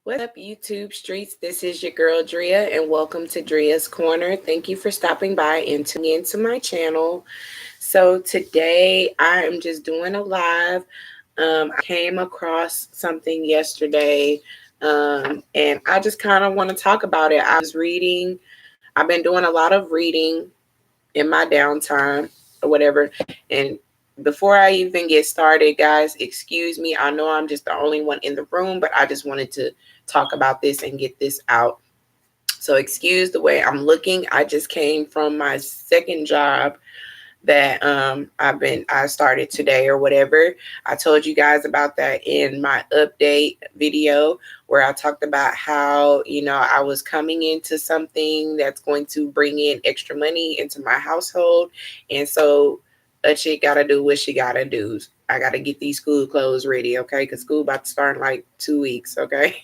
What's up, YouTube streets? This is your girl Drea, and welcome to Drea's Corner. Thank you for stopping by and tuning into my channel. So today I am just doing a live. I came across something yesterday, and I just kind of want to talk about it. I was reading. I've been doing a lot of reading in my downtime or whatever, and before I even get started, guys, excuse me. I know I'm just the only one in the room, but I just wanted to talk about this and get this out. So excuse the way I'm looking. I just came from my second job that I started today or whatever. I told you guys about that in my update video where I talked about how, I was coming into something that's going to bring in extra money into my household. And so a chick gotta do what she gotta do. I gotta get these school clothes ready, okay? Because school about to start in like 2 weeks, okay?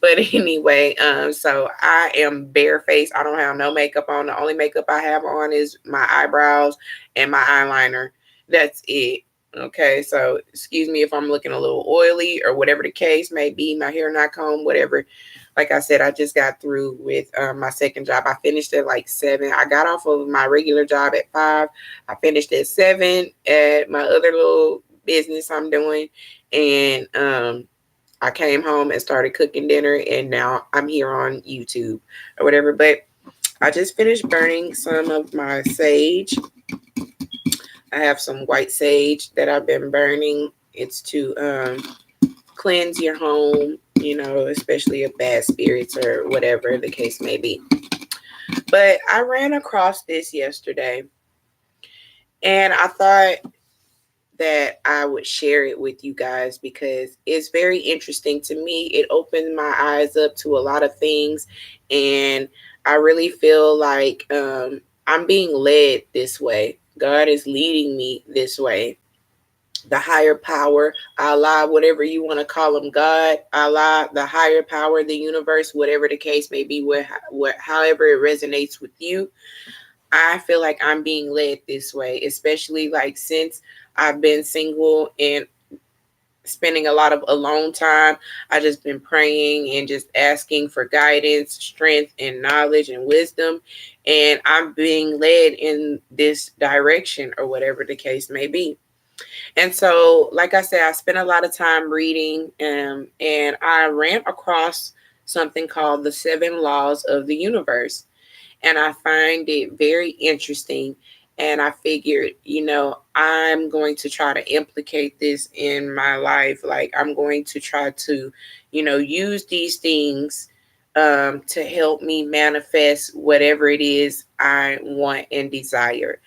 But anyway, so I am barefaced. I don't have no makeup on. The only makeup I have on is my eyebrows and my eyeliner. That's it. Okay, so excuse me if I'm looking a little oily or whatever the case may be. My hair not combed, whatever. Like I said, I just got through with my second job. I finished at like 7. I got off of my regular job at 5. I finished at 7 at my other little business I'm doing, and I came home and started cooking dinner, and now I'm here on YouTube or whatever. But I just finished burning some of my sage. I have some white sage that I've been burning. It's to cleanse your home, especially of bad spirits or whatever the case may be. But I ran across this yesterday, and I thought that I would share it with you guys because it's very interesting to me. It opened my eyes up to a lot of things, and I really feel like I'm being led this way. God is leading me this way. The higher power, Allah, whatever you want to call him, God, Allah, the higher power, the universe, whatever the case may be, however it resonates with you. I feel like I'm being led this way, especially like since I've been single and spending a lot of alone time. I just been praying and just asking for guidance, strength, and knowledge and wisdom. And I'm being led in this direction or whatever the case may be. And so, like I said, I spent a lot of time reading, and I ran across something called the 7 laws of the universe. And I find it very interesting. And I figured, I'm going to try to implicate this in my life. Like, I'm going to try to, use these things to help me manifest whatever it is I want and desire.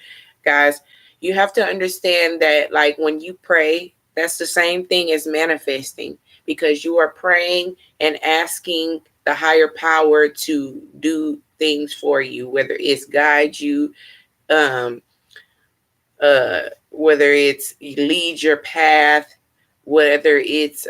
Guys, you have to understand that, like, when you pray, that's the same thing as manifesting, because you are praying and asking the higher power to do things for you, whether it's guide you, um, whether it's lead your path, whether it's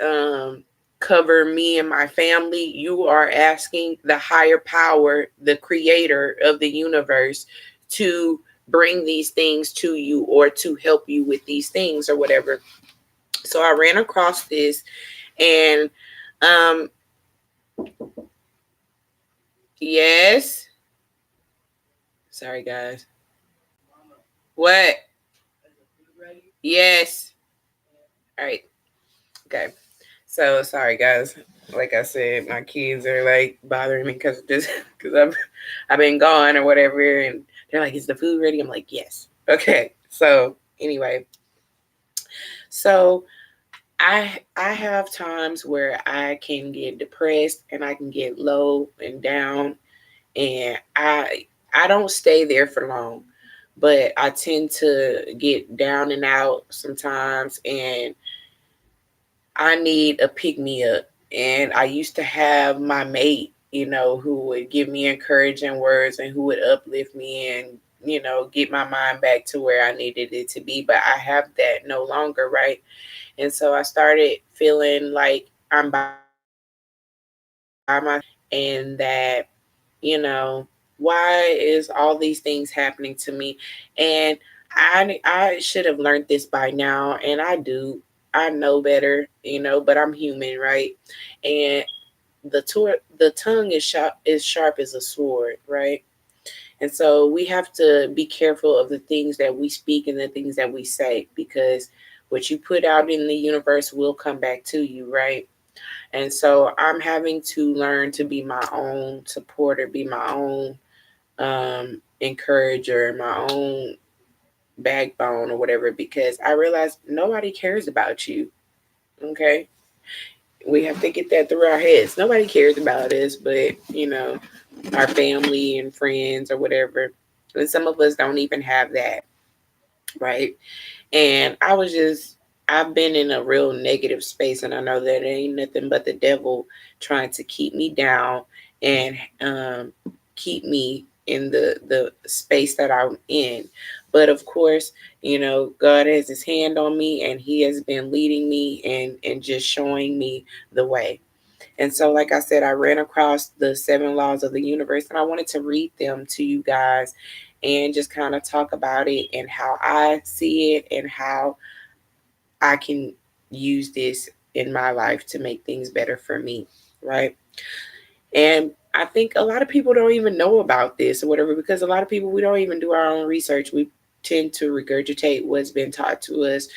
cover me and my family. You are asking the higher power, the creator of the universe, to bring these things to you or to help you with these things or whatever. So I ran across this, and um yes, sorry guys. What? Yes. All right. Okay. So sorry guys. Like I said, my kids are like bothering me because just because I've been gone or whatever, and they're like, "Is the food ready?" I'm like, "Yes." Okay. So anyway, so I have times where I can get depressed and I can get low and down, and I don't stay there for long, but I tend to get down and out sometimes, and I need a pick me up. And I used to have my mate, who would give me encouraging words and who would uplift me and, get my mind back to where I needed it to be. But I have that no longer, right? And so I started feeling like I'm by myself, and that, why is all these things happening to me? And I should have learned this by now, and I do. I know better, but I'm human, right? And the tongue is sharp as a sword, right? And so we have to be careful of the things that we speak and the things that we say, because what you put out in the universe will come back to you, right? And so I'm having to learn to be my own supporter, be my own encourager, my own backbone or whatever, because I realize nobody cares about you. Okay. We have to get that through our heads. Nobody cares about us, but our family and friends or whatever. And some of us don't even have that, right? And I've been in a real negative space, and I know that it ain't nothing but the devil trying to keep me down and keep me in the space that I'm in. But of course, God has his hand on me, and he has been leading me and just showing me the way. And so, like I said, I ran across the 7 laws of the universe, and I wanted to read them to you guys and just kind of talk about it and how I see it and how I can use this in my life to make things better for me, right? And I think a lot of people don't even know about this or whatever, because a lot of people, we don't even do our own research. We tend to regurgitate what's been taught to us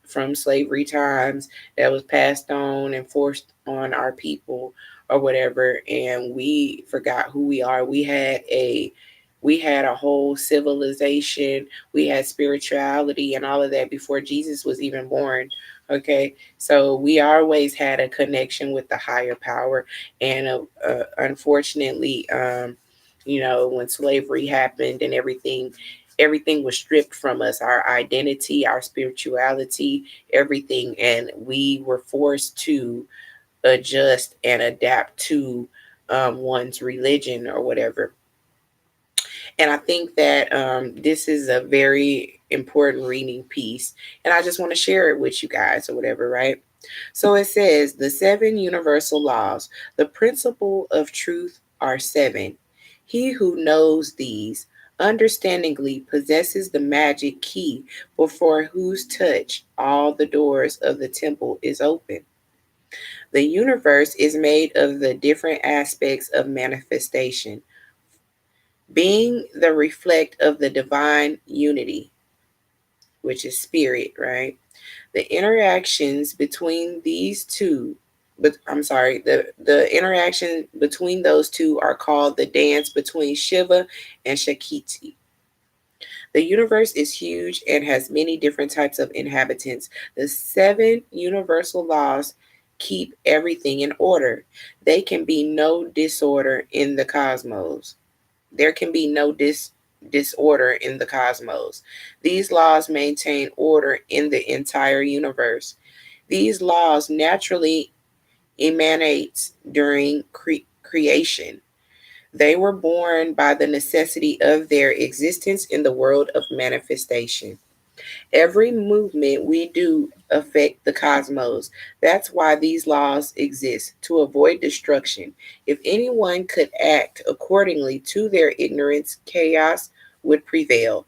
from slavery times that was passed on and forced on our people or whatever, and we forgot who we are. We had a whole civilization, we had spirituality and all of that before Jesus was even born. Okay, so we always had a connection with the higher power. And unfortunately, when slavery happened and everything was stripped from us, our identity, our spirituality, everything, and we were forced to adjust and adapt to one's religion or whatever. And I think that this is a very important reading piece, and I just want to share it with you guys or whatever, right? So it says the 7 universal laws. The principle of truth are 7. He who knows these understandingly possesses the magic key before whose touch all the doors of the temple is open. The universe is made of the different aspects of manifestation, being the reflect of the divine unity, which is spirit, right? The interactions between these two, but I'm sorry, the interaction between those two are called the dance between Shiva and Shakti. The universe is huge and has many different types of inhabitants. The 7 universal laws keep everything in order. They can be no disorder in the cosmos. There can be no disorder in the cosmos. These laws maintain order in the entire universe. These laws naturally emanate during creation. They were born by the necessity of their existence in the world of manifestation. Every movement we do affect the cosmos. That's why these laws exist, to avoid destruction. If anyone could act accordingly to their ignorance, chaos would prevail.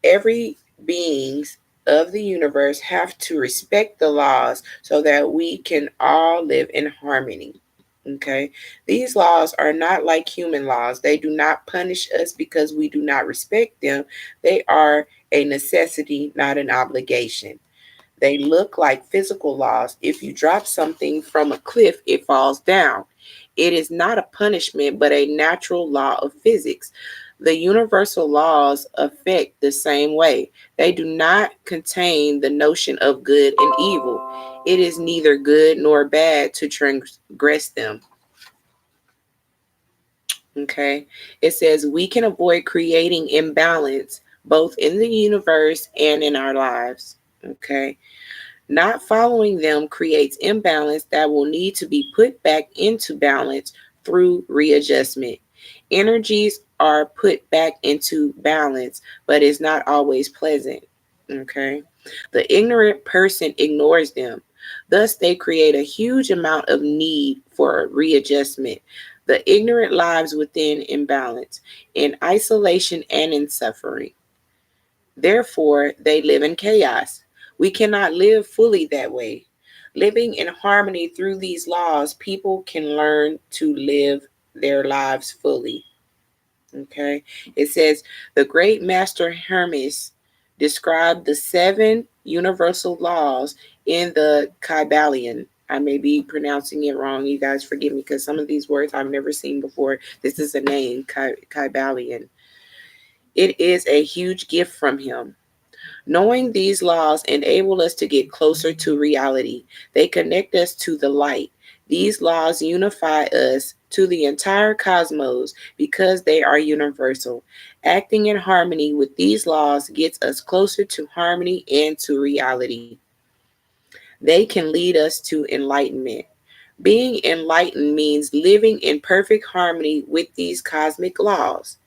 Every beings of the universe have to respect the laws so that we can all live in harmony. Okay. These laws are not like human laws. They do not punish us because we do not respect them. They are a necessity, not an obligation. They look like physical laws. If you drop something from a cliff, it falls down. It is not a punishment, but a natural law of physics. The universal laws affect the same way. They do not contain the notion of good and evil. It is neither good nor bad to transgress them. Okay. It says we can avoid creating imbalance both in the universe and in our lives. Okay. Not following them creates imbalance that will need to be put back into balance through readjustment. Energies are put back into balance, but it's not always pleasant. Okay. The ignorant person ignores them. Thus, they create a huge amount of need for readjustment. The ignorant lives within imbalance, in isolation, and in suffering. Therefore, they live in chaos. We cannot live fully that way. Living in harmony through these laws, people can learn to live their lives fully. Okay. It says the great master Hermes described the 7 universal laws in the Kybalion. I may be pronouncing it wrong. You guys forgive me because some of these words I've never seen before. This is a name, Kybalion. It is a huge gift from him. Knowing these laws enable us to get closer to reality. They connect us to the light. These laws unify us to the entire cosmos because they are universal. Acting in harmony with these laws gets us closer to harmony and to reality. They can lead us to enlightenment. Being enlightened means living in perfect harmony with these cosmic laws.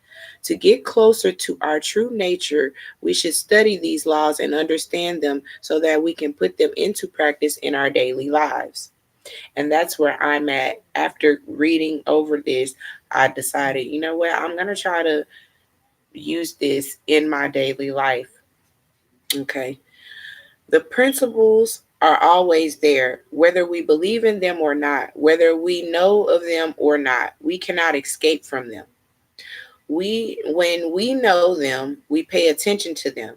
To get closer to our true nature, we should study these laws and understand them so that we can put them into practice in our daily lives. And that's where I'm at. After reading over this, I decided, you know what, I'm going to try to use this in my daily life. Okay. The principles are always there, whether we believe in them or not, whether we know of them or not. We cannot escape from them. When we know them, we pay attention to them.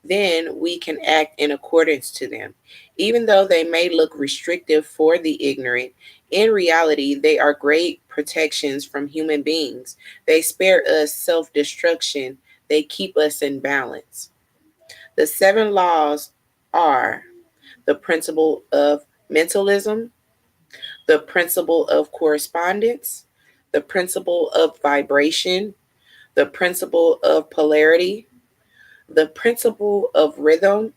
Then we can act in accordance to them. Even though they may look restrictive for the ignorant, in reality, they are great protections from human beings. They spare us self destruction, they keep us in balance. The 7 laws are the principle of mentalism, the principle of correspondence, the principle of vibration, the principle of polarity, the principle of rhythm,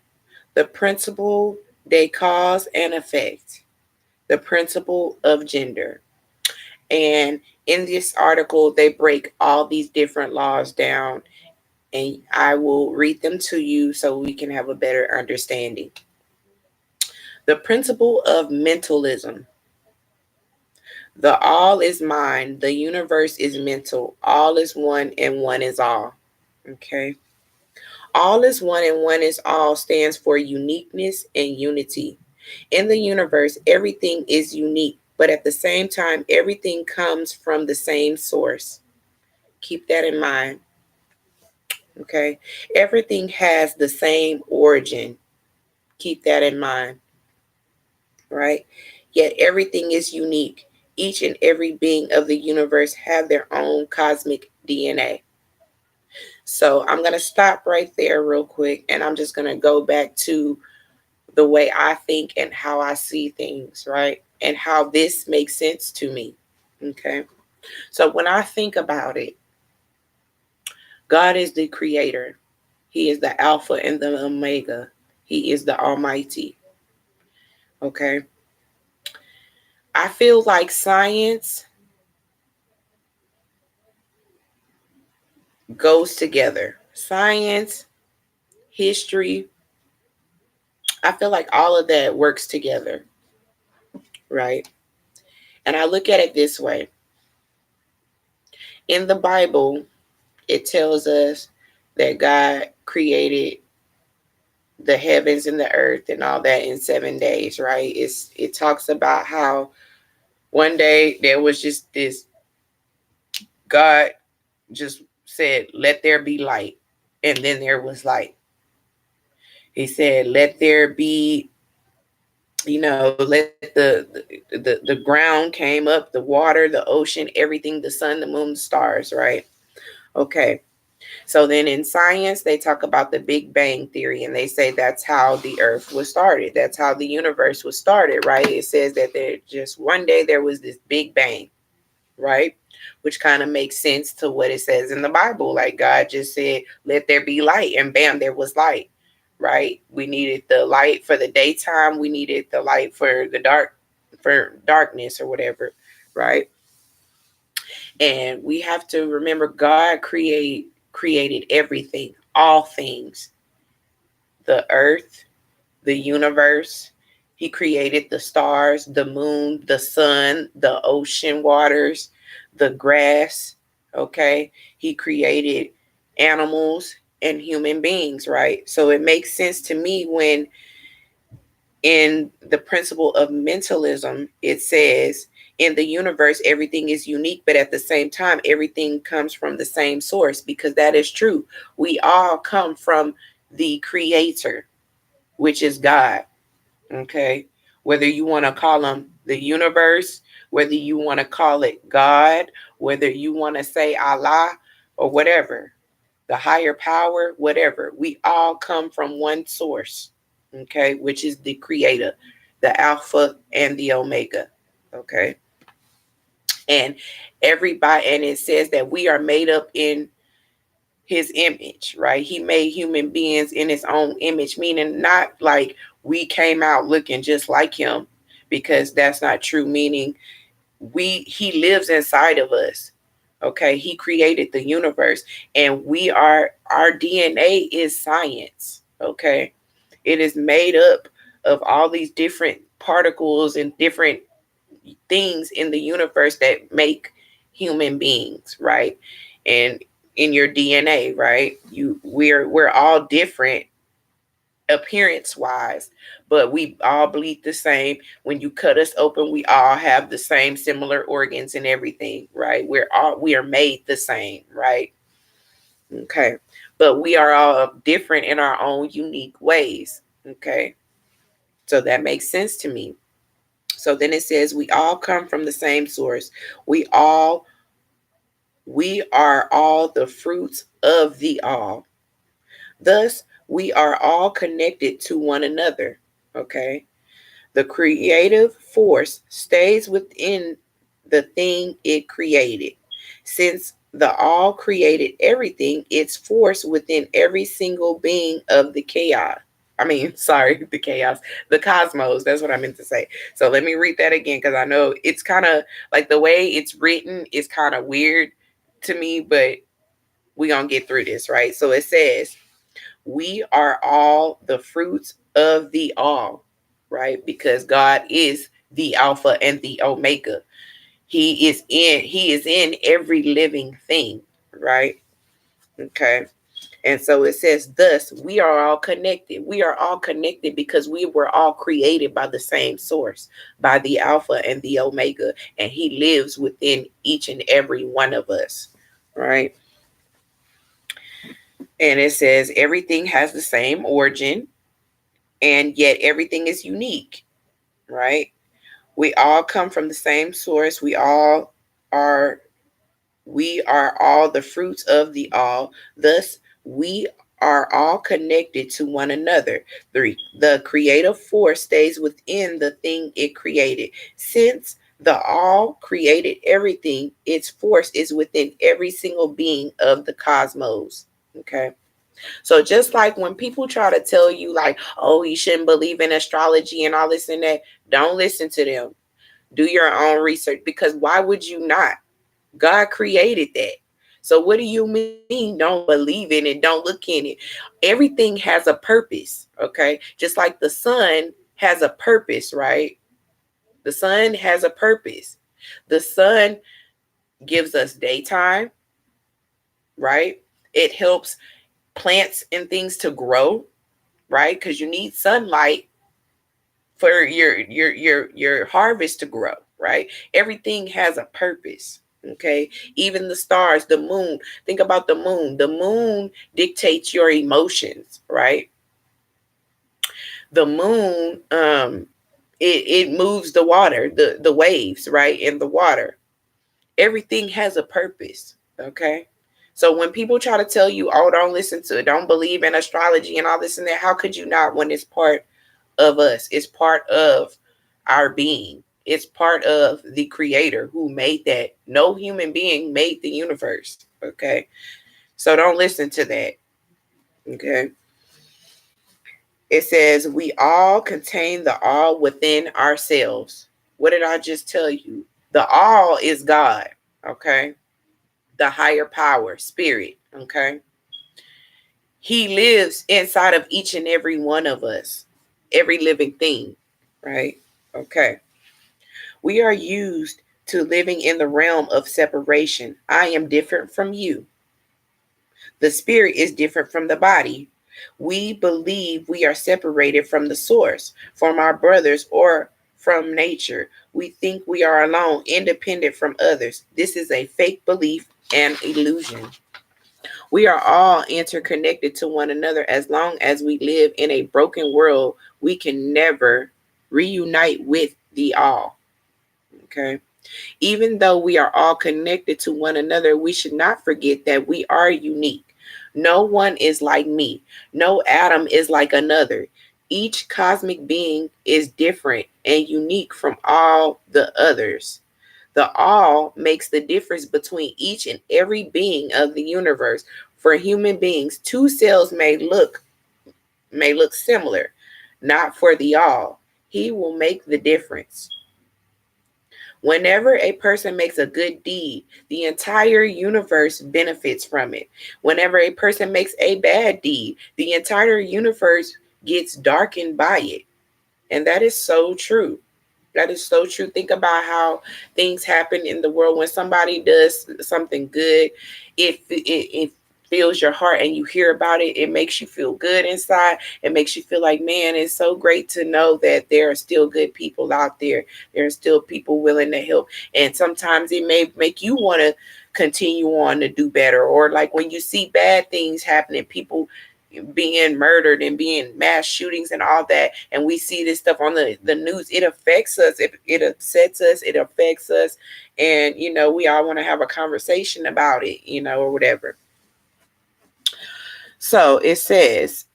the principle de cause and effect, the principle of gender. And in this article, they break all these different laws down, and I will read them to you so we can have a better understanding. The principle of mentalism. The all is mind, the universe is mental, all is one and one is all. Okay. All is one and one is all stands for uniqueness and unity. In the universe, everything is unique, but at the same time, everything comes from the same source. Keep that in mind. Okay. Everything has the same origin. Keep that in mind. Right? Yet everything is unique. Each and every being of the universe have their own cosmic DNA. So I'm going to stop right there real quick, and I'm just going to go back to the way I think and how I see things, right? And how this makes sense to me. Okay. So when I think about it, God is the creator. He is the Alpha and the Omega. He is the Almighty. Okay. I feel like science goes together. Science, history, I feel like all of that works together, right? And I look at it this way. In the Bible, it tells us that God created the heavens and the earth and all that in 7 days, right? It talks about how one day there was just this, God just said, let there be light. And then there was light. He said, let there be, let the ground came up, the water, the ocean, everything, the sun, the moon, the stars, right? Okay. So then in science, they talk about the Big Bang Theory, and they say that's how the earth was started. That's how the universe was started, right? It says that there just one day there was this Big Bang, right? Which kind of makes sense to what it says in the Bible. Like God just said, let there be light, and bam, there was light, right? We needed the light for the daytime. We needed the light for the darkness or whatever, right? And we have to remember God created everything, all things, the earth, the universe. He created the stars, the moon, the sun, the ocean waters, the grass. Okay. He created animals and human beings, right? So it makes sense to me when in the principle of mentalism, it says in the universe, everything is unique, but at the same time, everything comes from the same source, because that is true. We all come from the creator, which is God. Okay. Whether you want to call him the universe, whether you want to call it God, whether you want to say Allah or whatever, the higher power, whatever, we all come from one source, okay, which is the creator, the Alpha and the Omega, okay. And everybody, and it says that we are made up in his image, right? He made human beings in his own image, meaning not like we came out looking just like him, because that's not true, meaning he lives inside of us. Okay, he created the universe, and our DNA is science. Okay, it is made up of all these different particles and different things in the universe that make human beings, right? And in your DNA, right? We're all different appearance wise, but we all bleed the same. When you cut us open, we all have the same similar organs and everything, right? We are made the same, right? Okay. But we are all different in our own unique ways. Okay. So that makes sense to me. So then it says we all come from the same source. We all we are all the fruits of the all. Thus, we are all connected to one another. Okay. The creative force stays within the thing it created. Since the all created everything, its force within every single being of the chaos. I mean, sorry, the chaos, the cosmos. That's what I meant to say. So let me read that again, because I know it's kind of like the way it's written is kind of weird to me, but we're going to get through this, right? So it says, we are all the fruits of the all, right? Because God is the Alpha and the Omega. He is in every living thing, right? Okay. And so it says, thus we are all connected. We are all connected because we were all created by the same source, by the Alpha and the Omega, and he lives within each and every one of us, right? And it says everything has the same origin, and yet everything is unique, right? We all come from the same source. Are we are all the fruits of the all. Thus, we are all connected to one another. The creative force stays within the thing it created. Since the all created everything, its force is within every single being of the cosmos. Okay. So just like when people try to tell you like, oh, you shouldn't believe in astrology and all this and that, don't listen to them. Do your own research, because why would you not? God created that. So what do you mean don't believe in it, don't look in it? Everything has a purpose, okay? Just like the sun has a purpose, right? The sun has a purpose. The sun gives us daytime, right? It helps plants and things to grow, right? Because you need sunlight for your harvest to grow, right? Everything has a purpose. Okay, even the stars, the moon. Think about the moon. The moon dictates your emotions, right? The moon, it moves the water, the waves, right, in the water. Everything has a purpose. Okay, so when people try to tell you, oh, don't listen to it, don't believe in astrology and all this and that, how could you not, when it's part of us? It's part of our being. It's part of the creator who made that. No human being made the universe. Okay. So don't listen to that. Okay. It says we all contain the all within ourselves. What did I just tell you? The all is God. Okay. The higher power, spirit. Okay. He lives inside of each and every one of us, every living thing. Right. Okay. We are used to living in the realm of separation. I am different from you. The spirit is different from the body. We believe we are separated from the source, from our brothers, or from nature. We think we are alone, independent from others. This is a fake belief and illusion. We are all interconnected to one another. As long as we live in a broken world, we can never reunite with the all. Okay. Even though we are all connected to one another, we should not forget that we are unique. No one is like me. No atom is like another. Each cosmic being is different and unique from all the others. The all makes the difference between each and every being of the universe. For human beings, two cells may look similar, not for the all. He will make the difference. Whenever a person makes a good deed, the entire universe benefits from it. Whenever a person makes a bad deed, the entire universe gets darkened by it. And that is so true. That is so true. Think about how things happen in the world when somebody does something good. It fills your heart and you hear about it. It makes you feel good inside. It makes you feel like, man, it's so great to know that there are still good people out there. There are still people willing to help. And sometimes it may make you want to continue on to do better. Or like when you see bad things happening, people being murdered and being mass shootings and all that, and we see this stuff on the news, it affects us, it upsets us, it affects us. And we all want to have a conversation about it, or whatever. So it says,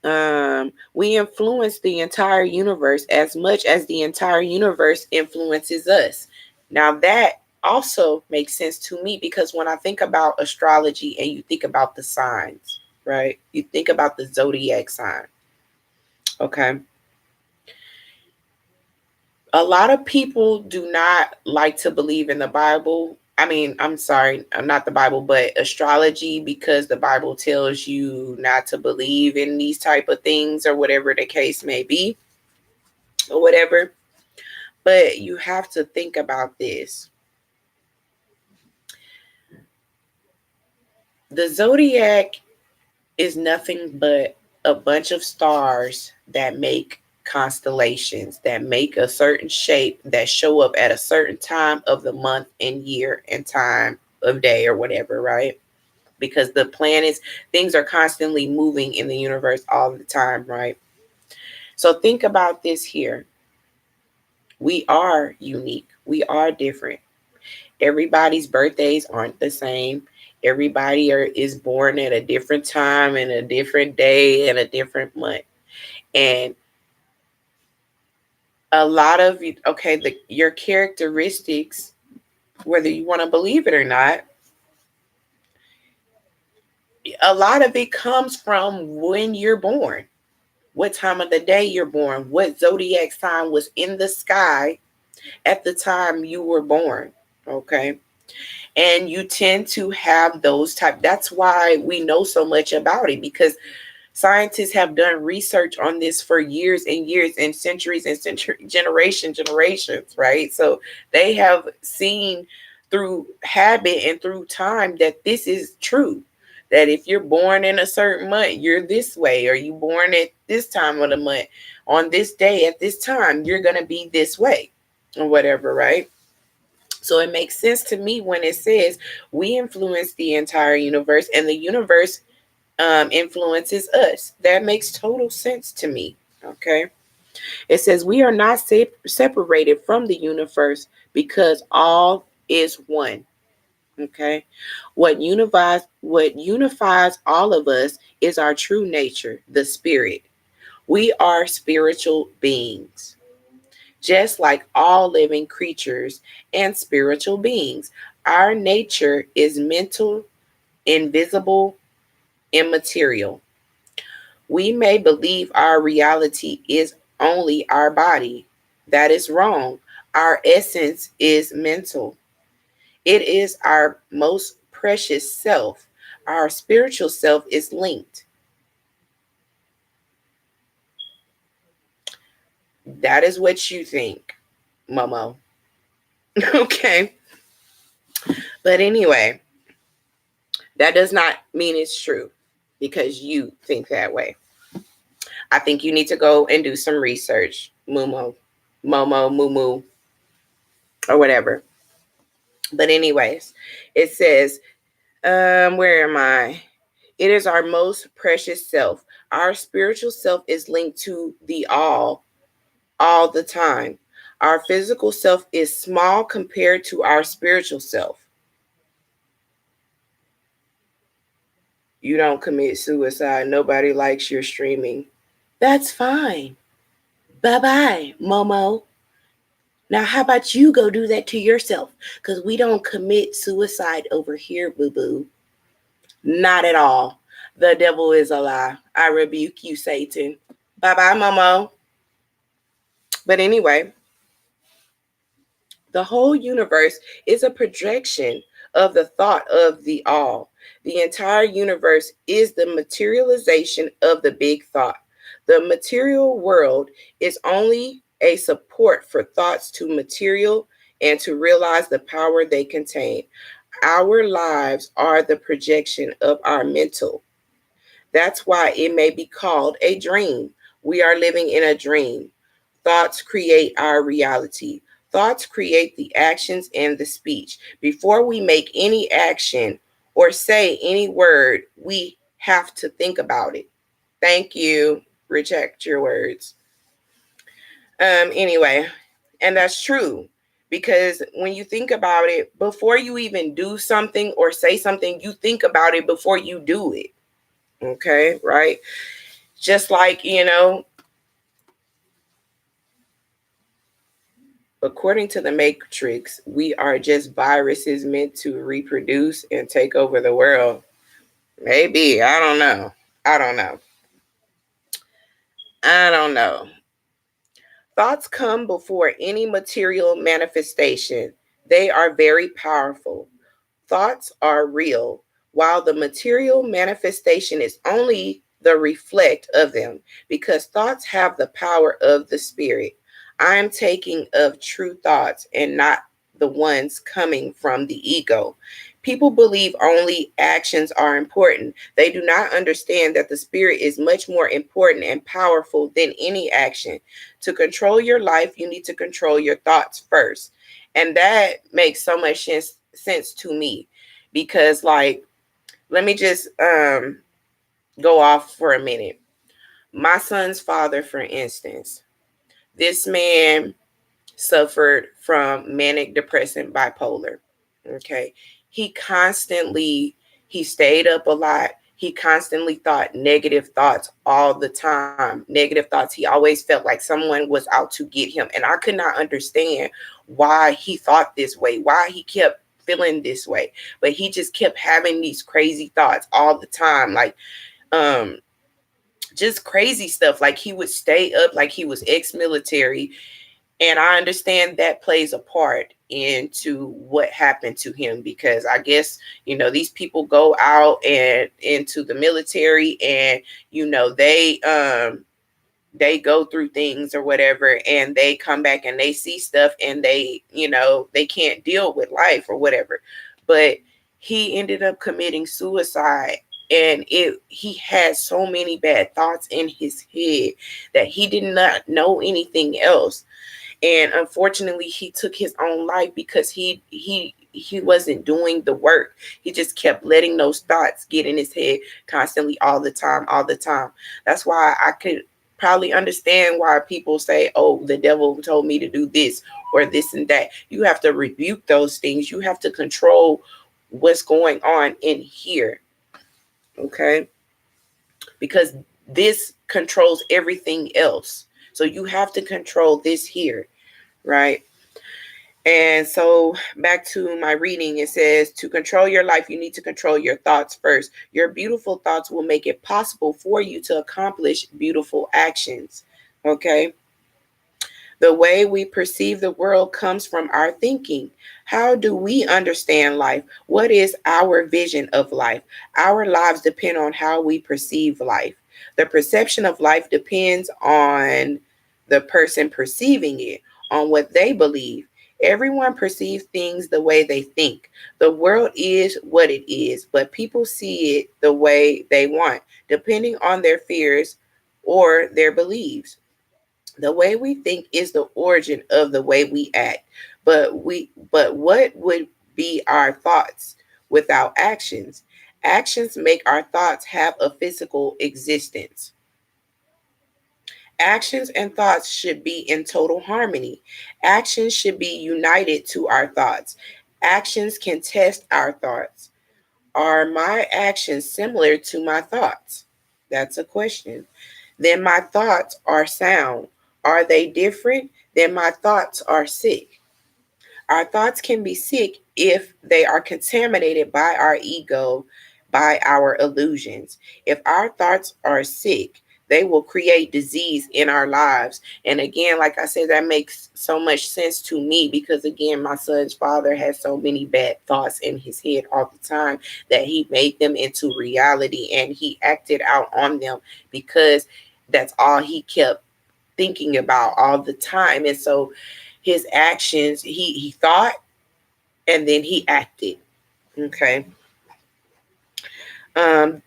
we influence the entire universe as much as the entire universe influences us. Now that also makes sense to me, because when I think about astrology and you think about the signs, right? You think about the zodiac sign. Okay. A lot of people do not like to believe in the Bible. I mean, I'm sorry, not the Bible, but astrology, because the Bible tells you not to believe in these type of things, or whatever the case may be, or whatever. But you have to think about this. The zodiac is nothing but a bunch of stars that make constellations, that make a certain shape, that show up at a certain time of the month and year and time of day or whatever, right? Because the planets, things are constantly moving in the universe all the time, right? So think about this here. We are unique. We are different. Everybody's birthdays aren't the same. Everybody is born at a different time and a different day and a different month. And a lot of your characteristics, whether you want to believe it or not, a lot of it comes from when you're born, what time of the day you're born, what zodiac sign was in the sky at the time you were born. Okay. And you tend to have those type. That's why we know so much about it, because scientists have done research on this for years and years and centuries and generations, right? So they have seen through habit and through time that this is true. That if you're born in a certain month, you're this way, or you born at this time of the month, on this day at this time, you're going to be this way, or whatever, right? So it makes sense to me when it says we influence the entire universe and the universe influences us. That makes total sense to me. Okay. It says we are not separated from the universe because all is one. Okay. What unifies all of us is our true nature, the spirit. We are spiritual beings, just like all living creatures and spiritual beings. Our nature is mental, invisible, immaterial. We may believe our reality is only our body. That is wrong. Our essence is mental. It is our most precious self. Our spiritual self is linked. That is what you think, Momo. Okay. But anyway, that does not mean it's true because you think that way. I think you need to go and do some research, Momo, Moo, or whatever. But anyways, it says, where am I? It is our most precious self. Our spiritual self is linked to the all the time. Our physical self is small compared to our spiritual self. You don't commit suicide. Nobody likes your streaming. That's fine. Bye-bye, Momo. Now, how about you go do that to yourself? Because we don't commit suicide over here, boo-boo. Not at all. The devil is a lie. I rebuke you, Satan. Bye-bye, Momo. But anyway, the whole universe is a projection of the thought of the all. The entire universe is the materialization of the big thought. The material world is only a support for thoughts to material and to realize the power they contain. Our lives are the projection of our mental. That's why it may be called a dream. We are living in a dream. Thoughts create our reality. Thoughts create the actions and the speech. Before we make any action or say any word, we have to think about it. Thank you. Reject your words. Anyway, and that's true because when you think about it, before you even do something or say something, you think about it before you do it. Okay, right? Just like, according to the Matrix, we are just viruses meant to reproduce and take over the world. Maybe. I don't know. I don't know. I don't know. Thoughts come before any material manifestation. They are very powerful. Thoughts are real, while the material manifestation is only the reflect of them, because thoughts have the power of the spirit. I am taking of true thoughts and not the ones coming from the ego. People believe only actions are important. They do not understand that the spirit is much more important and powerful than any action. To control your life, you need to control your thoughts first. And that makes so much sense to me because, like, let me just go off for a minute. My son's father, for instance, this man suffered from manic depressive bipolar. Okay. He stayed up a lot. He constantly thought negative thoughts all the time. Negative thoughts. He always felt like someone was out to get him. And I could not understand why he thought this way, why he kept feeling this way. But he just kept having these crazy thoughts all the time. Like, just crazy stuff. Like he would stay up like he was ex-military. And I understand that plays a part into what happened to him because I guess, these people go out and into the military and, they go through things or whatever, and they come back and they see stuff and they can't deal with life or whatever. But he ended up committing suicide. And he had so many bad thoughts in his head that he did not know anything else. And unfortunately, he took his own life because he wasn't doing the work. He just kept letting those thoughts get in his head constantly, all the time. That's why I could probably understand why people say, oh, the devil told me to do this or this and that. You have to rebuke those things. You have to control what's going on in here. Okay? Because this controls everything else. So you have to control this here. Right. And so back to my reading, it says to control your life, you need to control your thoughts first. Your beautiful thoughts will make it possible for you to accomplish beautiful actions. Okay. The way we perceive the world comes from our thinking. How do we understand life? What is our vision of life? Our lives depend on how we perceive life. The perception of life depends on the person perceiving it, on what they believe. Everyone perceives things the way they think. The world is what it is, but people see it the way they want, depending on their fears or their beliefs. The way we think is the origin of the way we act. But what would be our thoughts without actions? Actions make our thoughts have a physical existence. Actions and thoughts should be in total harmony. Actions should be united to our thoughts. Actions can test our thoughts. Are my actions similar to my thoughts? That's a question. Then my thoughts are sound. Are they different? Then my thoughts are sick. Our thoughts can be sick if they are contaminated by our ego, by our illusions. If our thoughts are sick, they will create disease in our lives. And again, like I said, that makes so much sense to me because, again, my son's father has so many bad thoughts in his head all the time that he made them into reality and he acted out on them because that's all he kept thinking about all the time. And so his actions, he thought and then he acted. Okay. Um,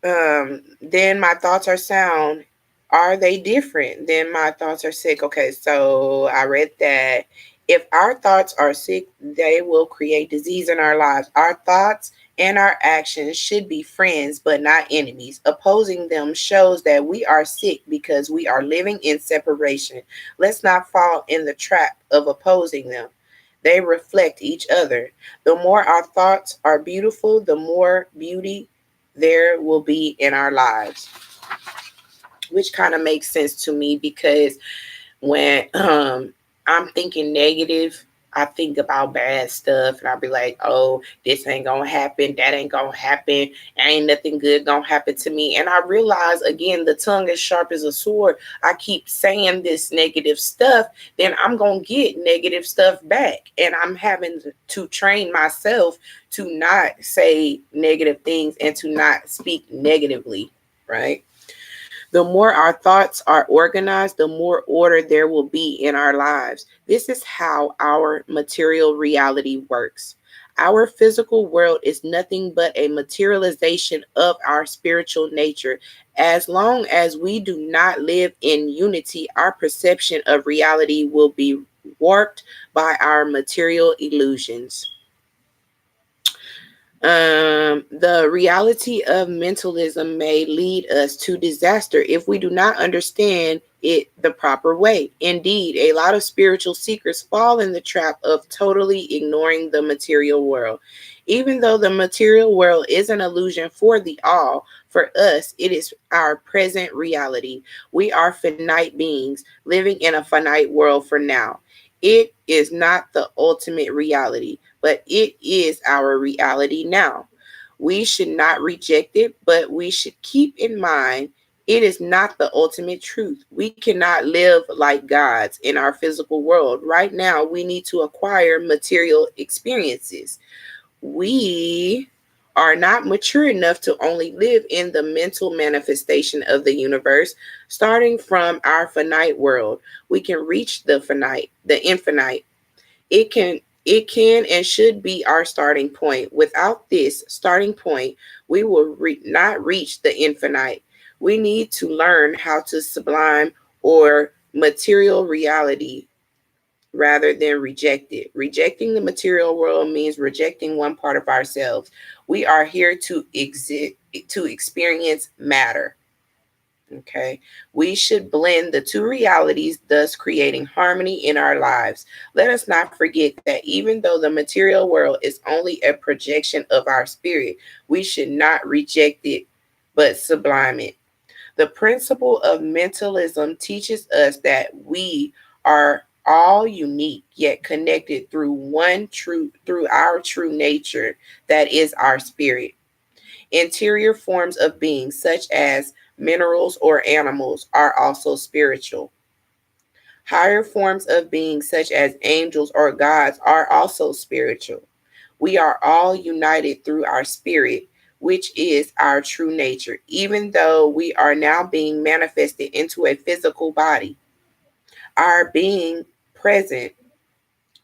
then my thoughts are sound. Are they different? Then my thoughts are sick. Okay, so I read that if our thoughts are sick, they will create disease in our lives. Our thoughts and our actions should be friends, but not enemies. Opposing them shows that we are sick because we are living in separation. Let's not fall in the trap of opposing them. They reflect each other. The more our thoughts are beautiful, the more beauty there will be in our lives, which kind of makes sense to me because when I'm thinking negative, I think about bad stuff and I'll be like, oh, this ain't gonna happen, that ain't gonna happen, ain't nothing good gonna happen to me. And I realize again, the tongue is sharp as a sword. I keep saying this negative stuff, then I'm gonna get negative stuff back. And I'm having to train myself to not say negative things and to not speak negatively, right? The more our thoughts are organized, the more order there will be in our lives. This is how our material reality works. Our physical world is nothing but a materialization of our spiritual nature. As long as we do not live in unity, our perception of reality will be warped by our material illusions. The reality of mentalism may lead us to disaster if we do not understand it the proper way. Indeed, a lot of spiritual seekers fall in the trap of totally ignoring the material world. Even though the material world is an illusion for the all, for us, it is our present reality. We are finite beings living in a finite world for now. It is not the ultimate reality, but it is our reality now. We should not reject it, but we should keep in mind it is not the ultimate truth. We cannot live like gods in our physical world. Right now, we need to acquire material experiences. We are not mature enough to only live in the mental manifestation of the universe. Starting from our finite world, we can reach the finite, the infinite. It can and should be our starting point. Without this starting point, we will not reach the infinite. We need to learn how to sublime or material reality rather than reject it. Rejecting the material world means rejecting one part of ourselves. We are here to exist, to experience matter. Okay. We should blend the two realities, thus creating harmony in our lives. Let us not forget that even though the material world is only a projection of our spirit, we should not reject it, but sublime it. The principle of mentalism teaches us that we are all unique yet connected through our true nature, that is our spirit. Interior forms of being, such as minerals or animals, are also spiritual. Higher forms of being, such as angels or gods, are also spiritual. We are all united through our spirit, which is our true nature, even though we are now being manifested into a physical body. Our being present,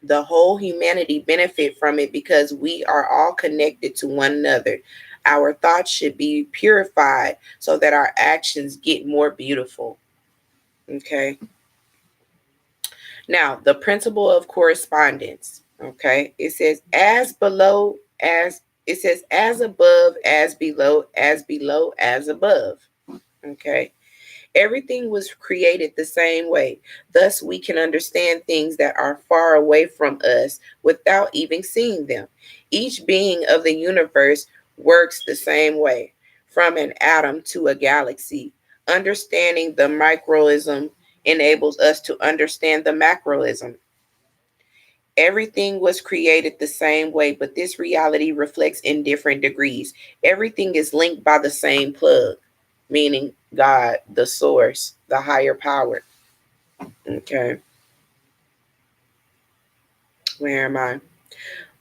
the whole humanity benefit from it because we are all connected to one another. Our thoughts should be purified so that our actions get more beautiful. Okay. Now, the principle of correspondence. Okay. It says, as below, as it says, as above, as below, as above. Okay. Everything was created the same way. Thus, we can understand things that are far away from us without even seeing them. Each being of the universe works the same way, from an atom to a galaxy. Understanding the microism enables us to understand the macroism. Everything was created the same way, but this reality reflects in different degrees. Everything is linked by the same plug, meaning God, the source, the higher power. Okay. Where am I?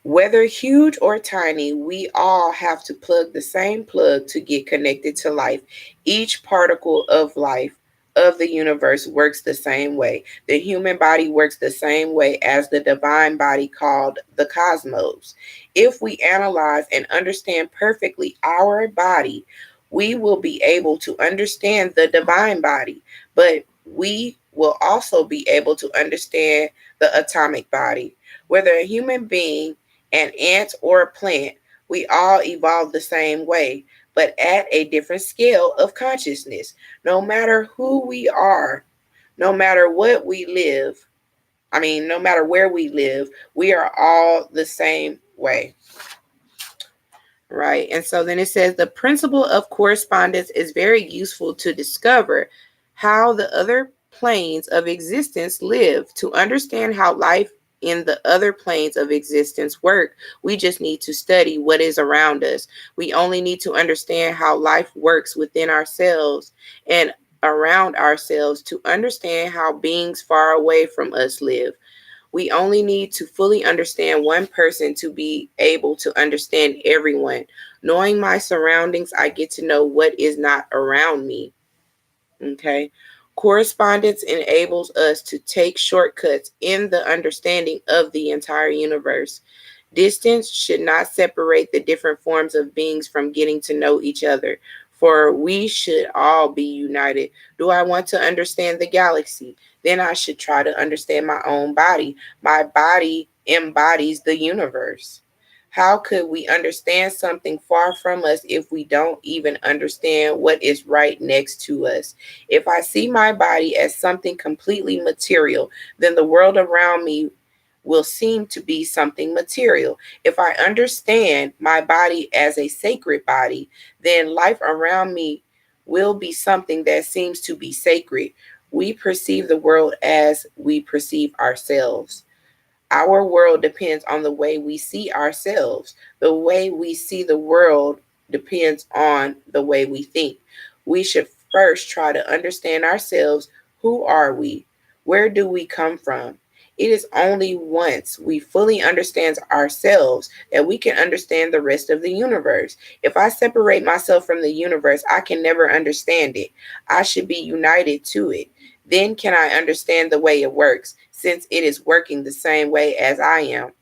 Whether huge or tiny, we all have to plug the same plug to get connected to life. Each particle of life of the universe works the same way. The human body works the same way as the divine body called the cosmos. If we analyze and understand perfectly our body, we will be able to understand the divine body, but we will also be able to understand the atomic body. Whether a human being, an ant, or a plant, we all evolve the same way, but at a different scale of consciousness. No matter who we are, no matter what we live, no matter where we live, we are all the same way. Right. And so then it says the principle of correspondence is very useful to discover how the other planes of existence live. To understand how life in the other planes of existence work, we just need to study what is around us. We only need to understand how life works within ourselves and around ourselves to understand how beings far away from us live. We only need to fully understand one person to be able to understand everyone. Knowing my surroundings, I get to know what is not around me. Okay. Correspondence enables us to take shortcuts in the understanding of the entire universe. Distance should not separate the different forms of beings from getting to know each other, for we should all be united. Do I want to understand the galaxy? Then I should try to understand my own body. My body embodies the universe. How could we understand something far from us if we don't even understand what is right next to us? If I see my body as something completely material, then the world around me will seem to be something material. If I understand my body as a sacred body, then life around me will be something that seems to be sacred. We perceive the world as we perceive ourselves. Our world depends on the way we see ourselves. The way we see the world depends on the way we think. We should first try to understand ourselves. Who are we? Where do we come from? It is only once we fully understand ourselves that we can understand the rest of the universe. If I separate myself from the universe, I can never understand it. I should be united to it. Then can I understand the way it works, since it is working the same way as I am.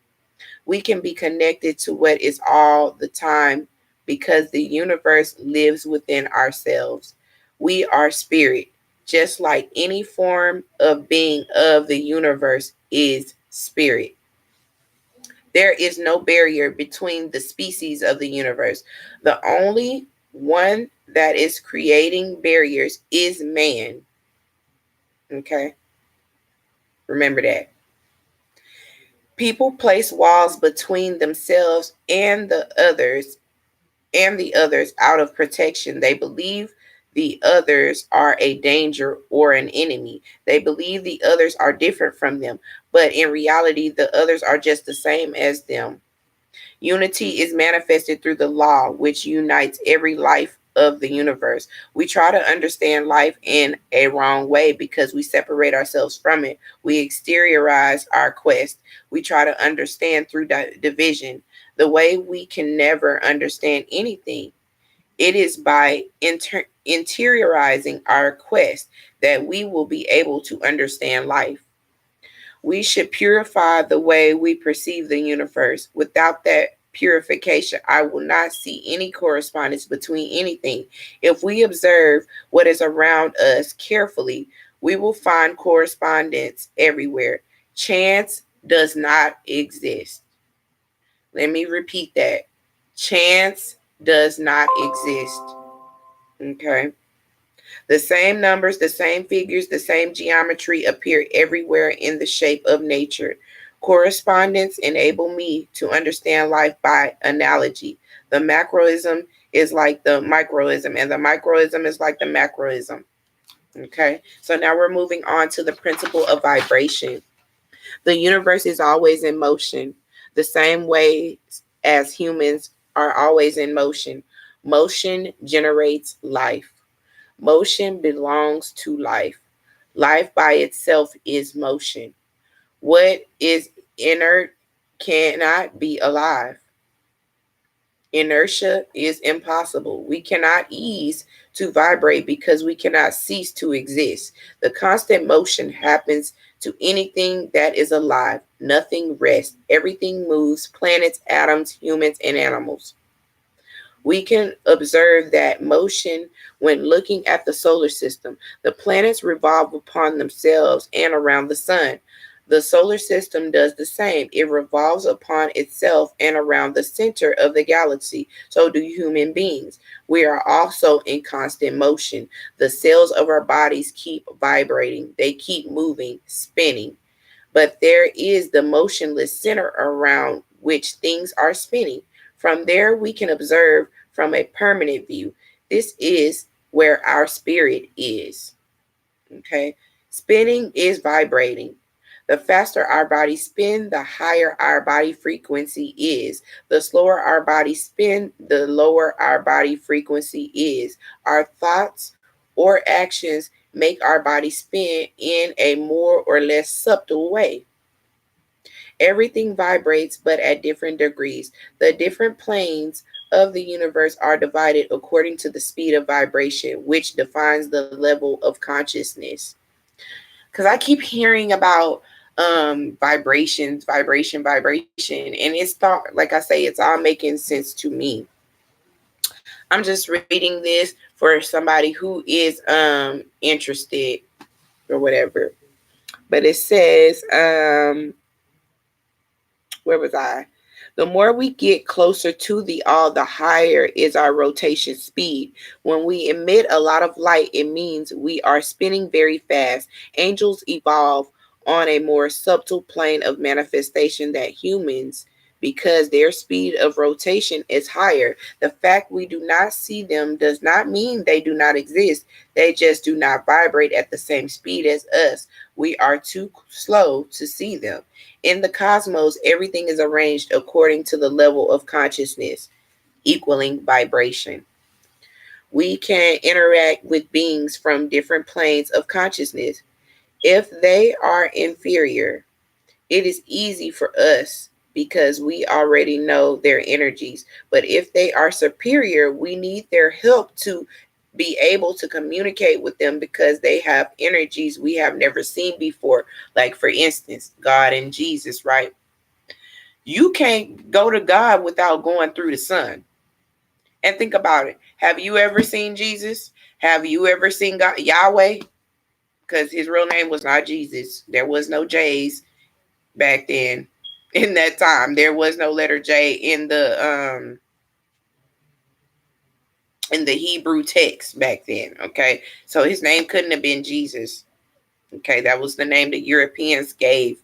We can be connected to what is all the time because the universe lives within ourselves. We are spirit, just like any form of being of the universe is spirit. There is no barrier between the species of the universe. The only one that is creating barriers is man. Okay? Remember that. People place walls between themselves and the others out of protection. They believe the others are a danger or an enemy. They believe the others are different from them, but in reality, the others are just the same as them. Unity is manifested through the law, which unites every life of the universe. We try to understand life in a wrong way because we separate ourselves from it. We exteriorize our quest. We try to understand through division. The way we can never understand anything. It is by interiorizing our quest that we will be able to understand life. We should purify the way we perceive the universe. Without that, purification. I will not see any correspondence between anything. If we observe what is around us carefully, we will find correspondence everywhere. Chance does not exist. Let me repeat that. Chance does not exist. Okay. The same numbers, the same figures, the same geometry appear everywhere in the shape of nature. Correspondence enable me to understand life by analogy. The macroism is like the microism, and the microism is like the macroism. Okay, so now we're moving on to the principle of vibration. The universe is always in motion, the same way as humans are always in motion. Motion generates life. Motion belongs to life. Life by itself is motion. What is inert cannot be alive. Inertia is impossible. We cannot ease to vibrate because we cannot cease to exist. The constant motion happens to anything that is alive. Nothing rests. Everything moves, planets, atoms, humans, and animals. We can observe that motion when looking at the solar system. The planets revolve upon themselves and around the sun. The solar system does the same. It revolves upon itself and around the center of the galaxy. So do human beings. We are also in constant motion. The cells of our bodies keep vibrating, they keep moving, spinning. But there is the motionless center around which things are spinning. From there, we can observe from a permanent view. This is where our spirit is. Okay. Spinning is vibrating. The faster our body spin, the higher our body frequency is. The slower our body spin, the lower our body frequency is. Our thoughts or actions make our body spin in a more or less subtle way. Everything vibrates, but at different degrees. The different planes of the universe are divided according to the speed of vibration, which defines the level of consciousness. Because I keep hearing about vibration, and it's thought, like I say, it's all making sense to me. I'm just reading this for somebody who is interested or whatever. But it says, where was I? The more we get closer to the all, the higher is our rotation speed. When we emit a lot of light, it means we are spinning very fast. Angels evolve on a more subtle plane of manifestation than humans because their speed of rotation is higher. The fact we do not see them does not mean they do not exist. They just do not vibrate at the same speed as us. We are too slow to see them. In the cosmos, everything is arranged according to the level of consciousness, equaling vibration. We can interact with beings from different planes of consciousness. If they are inferior, it is easy for us because we already know their energies. But if they are superior, we need their help to be able to communicate with them because they have energies we have never seen before. Like, for instance, God and Jesus, right? You can't go to God without going through the Son. And think about it. Have you ever seen Jesus? Have you ever seen God, Yahweh? Because his real name was not Jesus. There was no J's back then. In that time, there was no letter J in the Hebrew text back then. Okay, so his name couldn't have been Jesus. Okay, that was the name the Europeans gave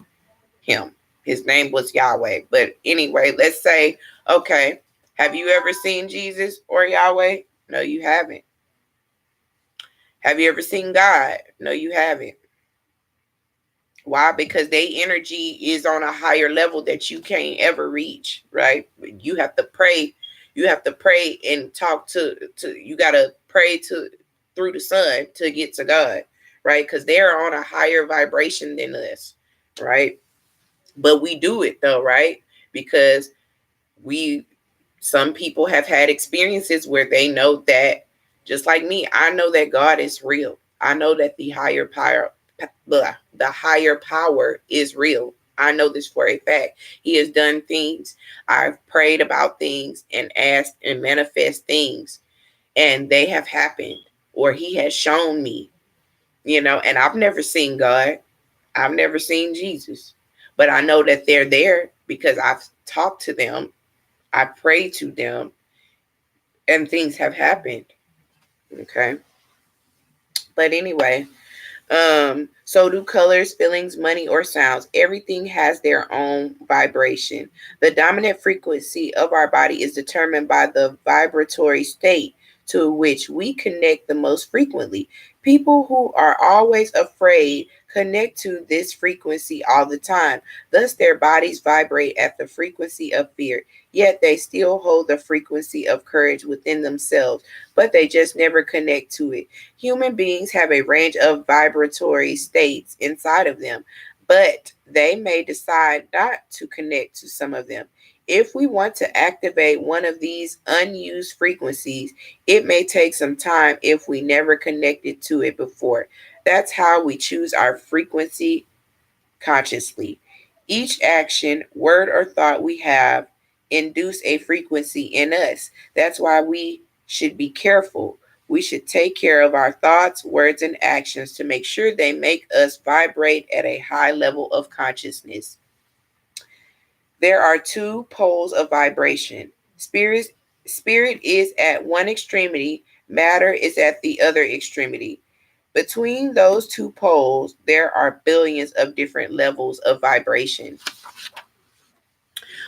him. His name was Yahweh. But anyway, let's say, okay, have you ever seen Jesus or Yahweh? No, you haven't. Have you ever seen God? No, you haven't. Why? Because their energy is on a higher level that you can't ever reach, right? You have to pray. You have to pray and talk to you got to pray to through the Son to get to God, right? Because they're on a higher vibration than us, right? But we do it though, right? Because some people have had experiences where they know that, just like me, I know that God is real. I know that the higher power is real. I know this for a fact. He has done things. I've prayed about things and asked and manifest things, and they have happened, or he has shown me, and I've never seen God. I've never seen Jesus, but I know that they're there because I've talked to them. I prayed to them, and things have happened. Okay. But anyway, so do colors, feelings, money, or sounds. Everything has their own vibration. The dominant frequency of our body is determined by the vibratory state to which we connect the most frequently. People who are always afraid connect to this frequency all the time. Thus, their bodies vibrate at the frequency of fear, yet they still hold the frequency of courage within themselves, but they just never connect to it. Human beings have a range of vibratory states inside of them, but they may decide not to connect to some of them. If we want to activate one of these unused frequencies, it may take some time if we never connected to it before. That's how we choose our frequency consciously. Each action, word, or thought we have induce a frequency in us. That's why we should be careful. We should take care of our thoughts, words, and actions to make sure they make us vibrate at a high level of consciousness. There are two poles of vibration. Spirit is at one extremity, matter is at the other extremity. Between those two poles, there are billions of different levels of vibration.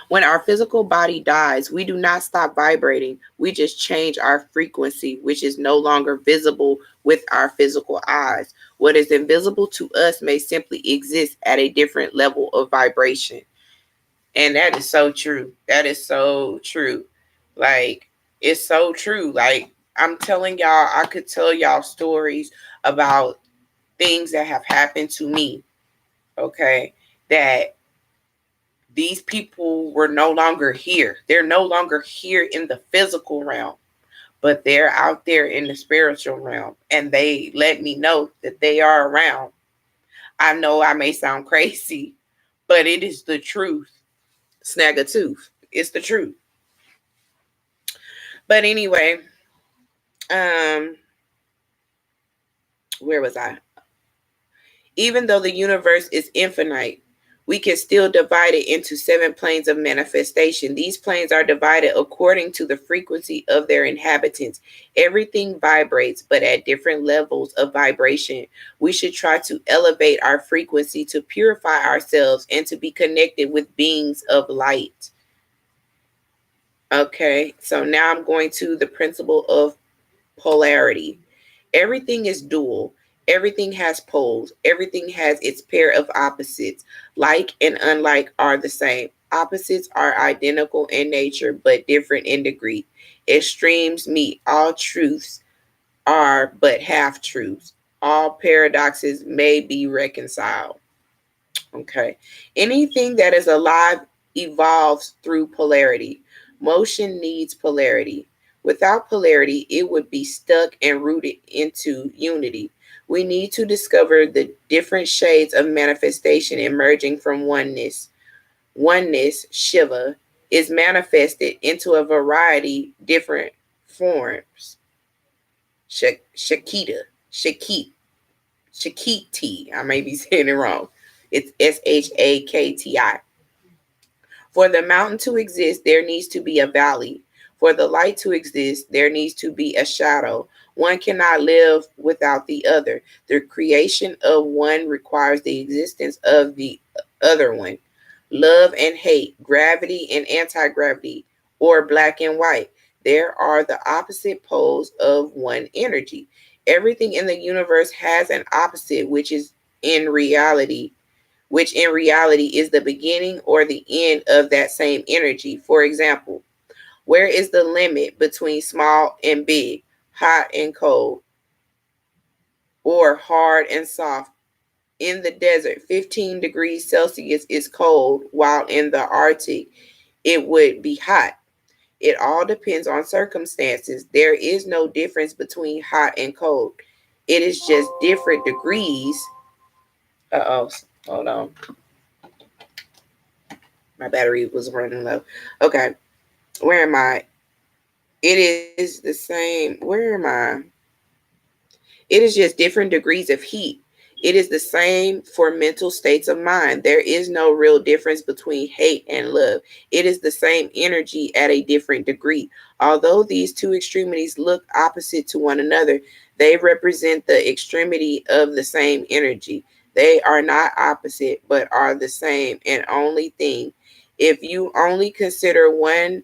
When our physical body dies, we do not stop vibrating. We just change our frequency, which is no longer visible with our physical eyes. What is invisible to us may simply exist at a different level of vibration. And that is so true. That is so true. Like, it's so true. Like, I'm telling y'all, I could tell y'all stories about things that have happened to me, okay, that these people were no longer here. They're no longer here in the physical realm, but they're out there in the spiritual realm, and they let me know that they are around. I know I may sound crazy, but it is the truth. Snag a tooth. It's the truth. But anyway, um, where was I? Even though the universe is infinite, we can still divide it into 7 planes of manifestation. These planes are divided according to the frequency of their inhabitants. Everything vibrates, but at different levels of vibration. We should try to elevate our frequency to purify ourselves and to be connected with beings of light. Okay, so now I'm going to the principle of polarity. Everything is dual. Everything has poles. Everything has its pair of opposites. Like and unlike are the same. Opposites are identical in nature, but different in degree. Extremes meet. All truths are but half truths. All paradoxes may be reconciled. Okay. Anything that is alive evolves through polarity. Motion needs polarity. Without polarity, it would be stuck and rooted into unity. We need to discover the different shades of manifestation emerging from oneness. Oneness, Shiva, is manifested into a variety different forms. Shakita, Shakiti. I may be saying it wrong. It's Shakti. For the mountain to exist, there needs to be a valley. For the light to exist, there needs to be a shadow. One cannot live without the other. The creation of one requires the existence of the other one. Love and hate, gravity and anti-gravity, or black and white. There are the opposite poles of one energy. Everything in the universe has an opposite, which in reality is the beginning or the end of that same energy. For example, where is the limit between small and big, hot and cold, or hard and soft? In the desert, 15 degrees Celsius is cold, while in the Arctic, it would be hot. It all depends on circumstances. There is no difference between hot and cold. It is just different degrees. Uh-oh, hold on. My battery was running low. Okay, where am I? It is the same. Where am I? It is just different degrees of heat. It is the same for mental states of mind. There is no real difference between hate and love. It is the same energy at a different degree. Although these two extremities look opposite to one another, they represent the extremity of the same energy. They are not opposite, but are the same and only thing. If you only consider one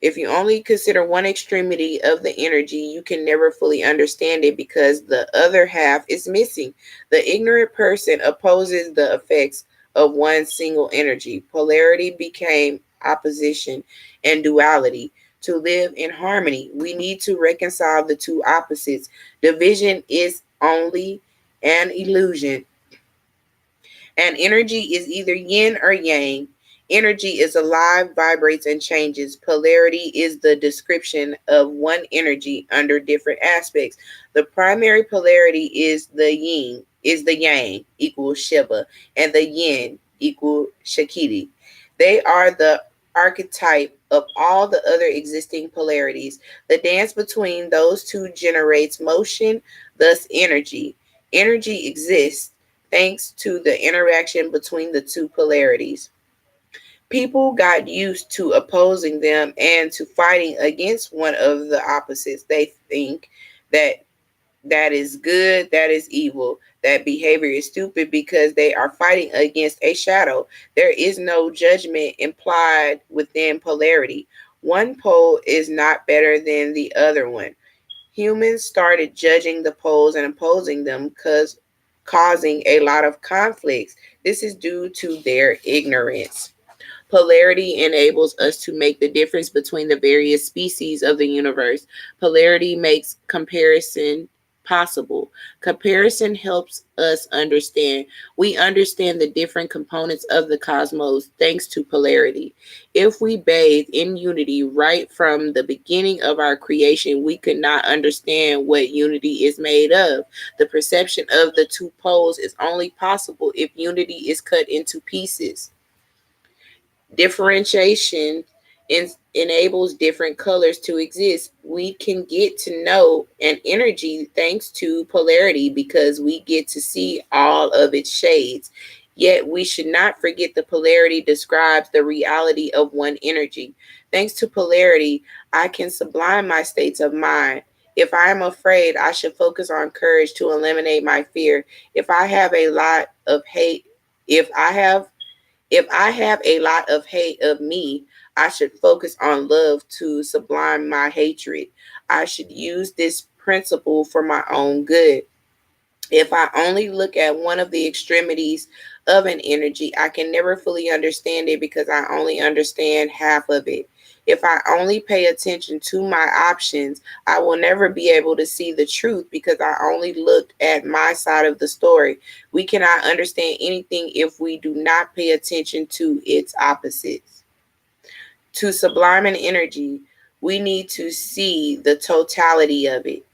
if you only consider one extremity of the energy, you can never fully understand it because the other half is missing. The ignorant person opposes the effects of one single energy. Polarity became opposition and duality. To live in harmony, we need to reconcile the two opposites. Division is only an illusion. And energy is either yin or yang. Energy is alive, vibrates, and changes. Polarity is the description of one energy under different aspects. The primary polarity is the yang, equal Shiva, and the yin, equal Shakti. They are the archetype of all the other existing polarities. The dance between those two generates motion, thus energy. Energy exists thanks to the interaction between the two polarities. People got used to opposing them and to fighting against one of the opposites. They think that that is good, that is evil, that behavior is stupid because they are fighting against a shadow. There is no judgment implied within polarity. One pole is not better than the other one. Humans started judging the poles and opposing them because causing a lot of conflicts. This is due to their ignorance. Polarity enables us to make the difference between the various species of the universe. Polarity makes comparison possible. Comparison helps us understand. We understand the different components of the cosmos thanks to polarity. If we bathe in unity right from the beginning of our creation, we could not understand what unity is made of. The perception of the two poles is only possible if unity is cut into pieces. Differentiation enables different colors to exist. We can get to know an energy thanks to polarity because we get to see all of its shades. Yet we should not forget the polarity describes the reality of one energy. Thanks to polarity, I can sublime my states of mind. If I am afraid, I should focus on courage to eliminate my fear. If I have a lot of hate, if I have if I have a lot of hate of me, I should focus on love to sublime my hatred. I should use this principle for my own good. If I only look at one of the extremities of an energy, I can never fully understand it because I only understand half of it. If I only pay attention to my options, I will never be able to see the truth because I only looked at my side of the story. We cannot understand anything if we do not pay attention to its opposites. To sublime an energy, we need to see the totality of it.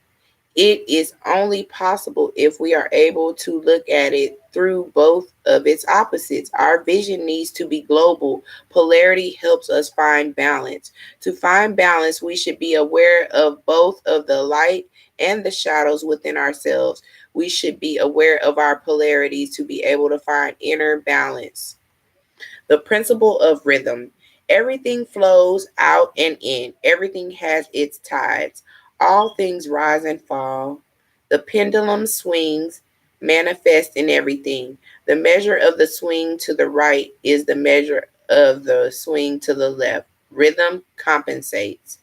It is only possible if we are able to look at it through both of its opposites. Our vision needs to be global. Polarity helps us find balance. To find balance, we should be aware of both of the light and the shadows within ourselves. We should be aware of our polarities to be able to find inner balance. The principle of rhythm. Everything flows out and in, everything has its tides. All things rise and fall. The pendulum swings, manifest in everything. The measure of the swing to the right is the measure of the swing to the left. Rhythm compensates.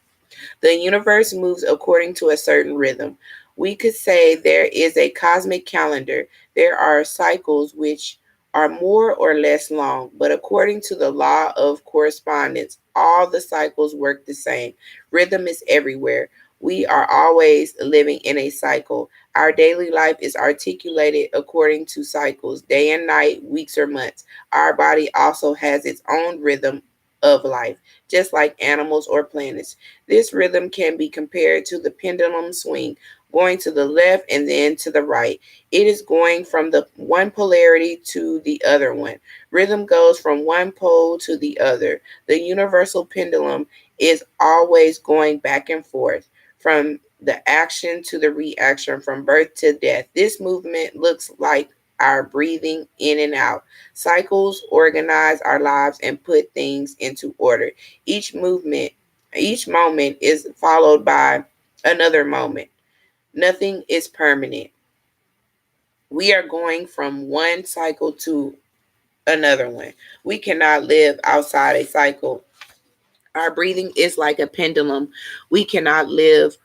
The universe moves according to a certain rhythm. We could say there is a cosmic calendar. There are cycles which are more or less long, but according to the law of correspondence, all the cycles work the same. Rhythm is everywhere. We are always living in a cycle. Our daily life is articulated according to cycles, day and night, weeks or months. Our body also has its own rhythm of life, just like animals or planets. This rhythm can be compared to the pendulum swing. going to the left and then to the right. It is going from the one polarity to the other one. Rhythm goes from one pole to the other. The universal pendulum is always going back and forth from the action to the reaction, from birth to death. This movement looks like our breathing in and out. Cycles organize our lives and put things into order. Each movement, each moment is followed by another moment. Nothing is permanent. We are going from one cycle to another one. We cannot live outside a cycle. Our breathing is like a pendulum. We cannot live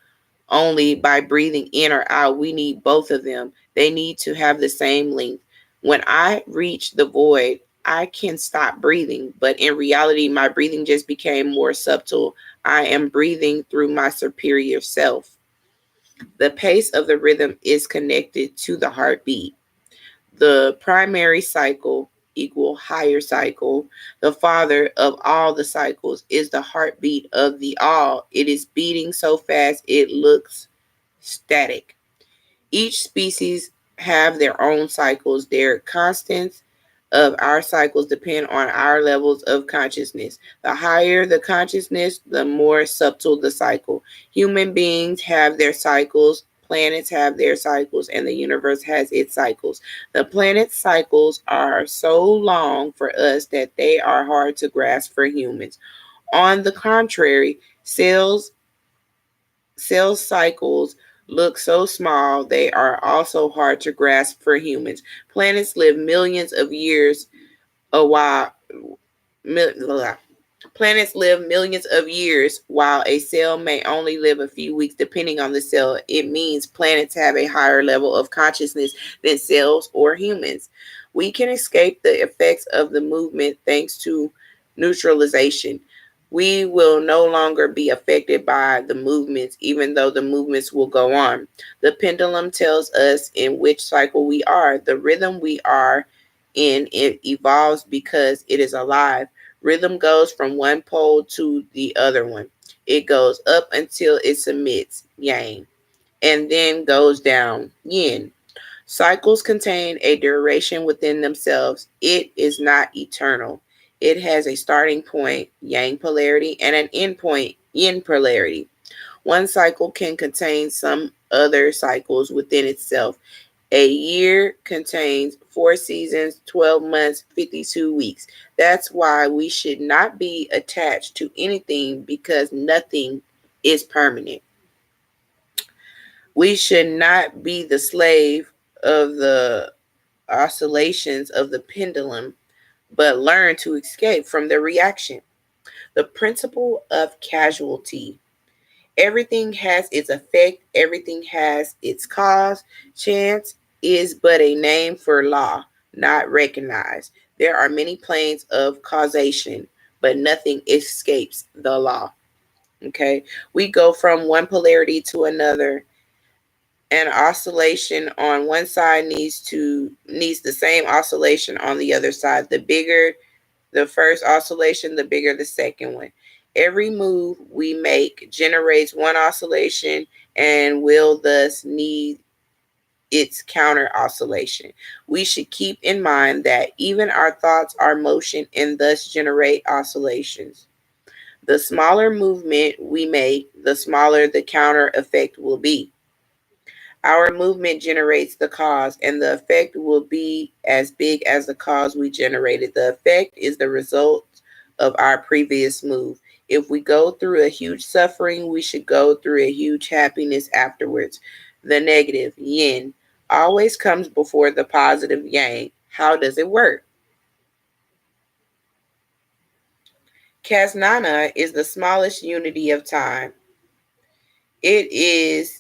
only by breathing in or out. We need both of them. They need to have the same length. When I reach the void, I can stop breathing, but in reality, my breathing just became more subtle. I am breathing through my superior self. The pace of the rhythm is connected to the heartbeat. The primary cycle equal higher cycle. The father of all the cycles is the heartbeat of the all. It is beating so fast it looks static. Each species have their own cycles. Their constants of our cycles depend on our levels of consciousness. The higher the consciousness, the more subtle the cycle. Human beings have their cycles, planets have their cycles, and the universe has its cycles. The planet's cycles are so long for us that they are hard to grasp for humans. On the contrary, cell cycles look so small, they are also hard to grasp for humans. Planets live millions of years a while. Planets live millions of years, while a cell may only live a few weeks, depending on the cell. It means planets have a higher level of consciousness than cells or humans. We can escape the effects of the movement thanks to neutralization. We will no longer be affected by the movements, even though the movements will go on. The pendulum tells us in which cycle we are. The rhythm we are in it evolves because it is alive. Rhythm goes from one pole to the other one. It goes up until it submits, yang, and then goes down, yin. Cycles contain a duration within themselves. It is not eternal. It has a starting point, yang polarity, and an end point, yin polarity. One cycle can contain some other cycles within itself. A year contains 4 seasons, 12 months, 52 weeks. That's why we should not be attached to anything because nothing is permanent. We should not be the slave of the oscillations of the pendulum, but learn to escape from the reaction. The principle of causality. Everything has its effect, everything has its cause. Chance is but a name for law, not recognized. There are many planes of causation, but nothing escapes the law. Okay, we go from one polarity to another. An oscillation on one side needs the same oscillation on the other side. The bigger the first oscillation, the bigger the second one. Every move we make generates one oscillation and will thus need its counter oscillation. We should keep in mind that even our thoughts are motion and thus generate oscillations. The smaller movement we make, the smaller the counter effect will be. Our movement generates the cause, and the effect will be as big as the cause we generated. The effect is the result of our previous move. If we go through a huge suffering, we should go through a huge happiness afterwards. The negative, yin, always comes before the positive, yang. How does it work? Kasnana is the smallest unity of time. It is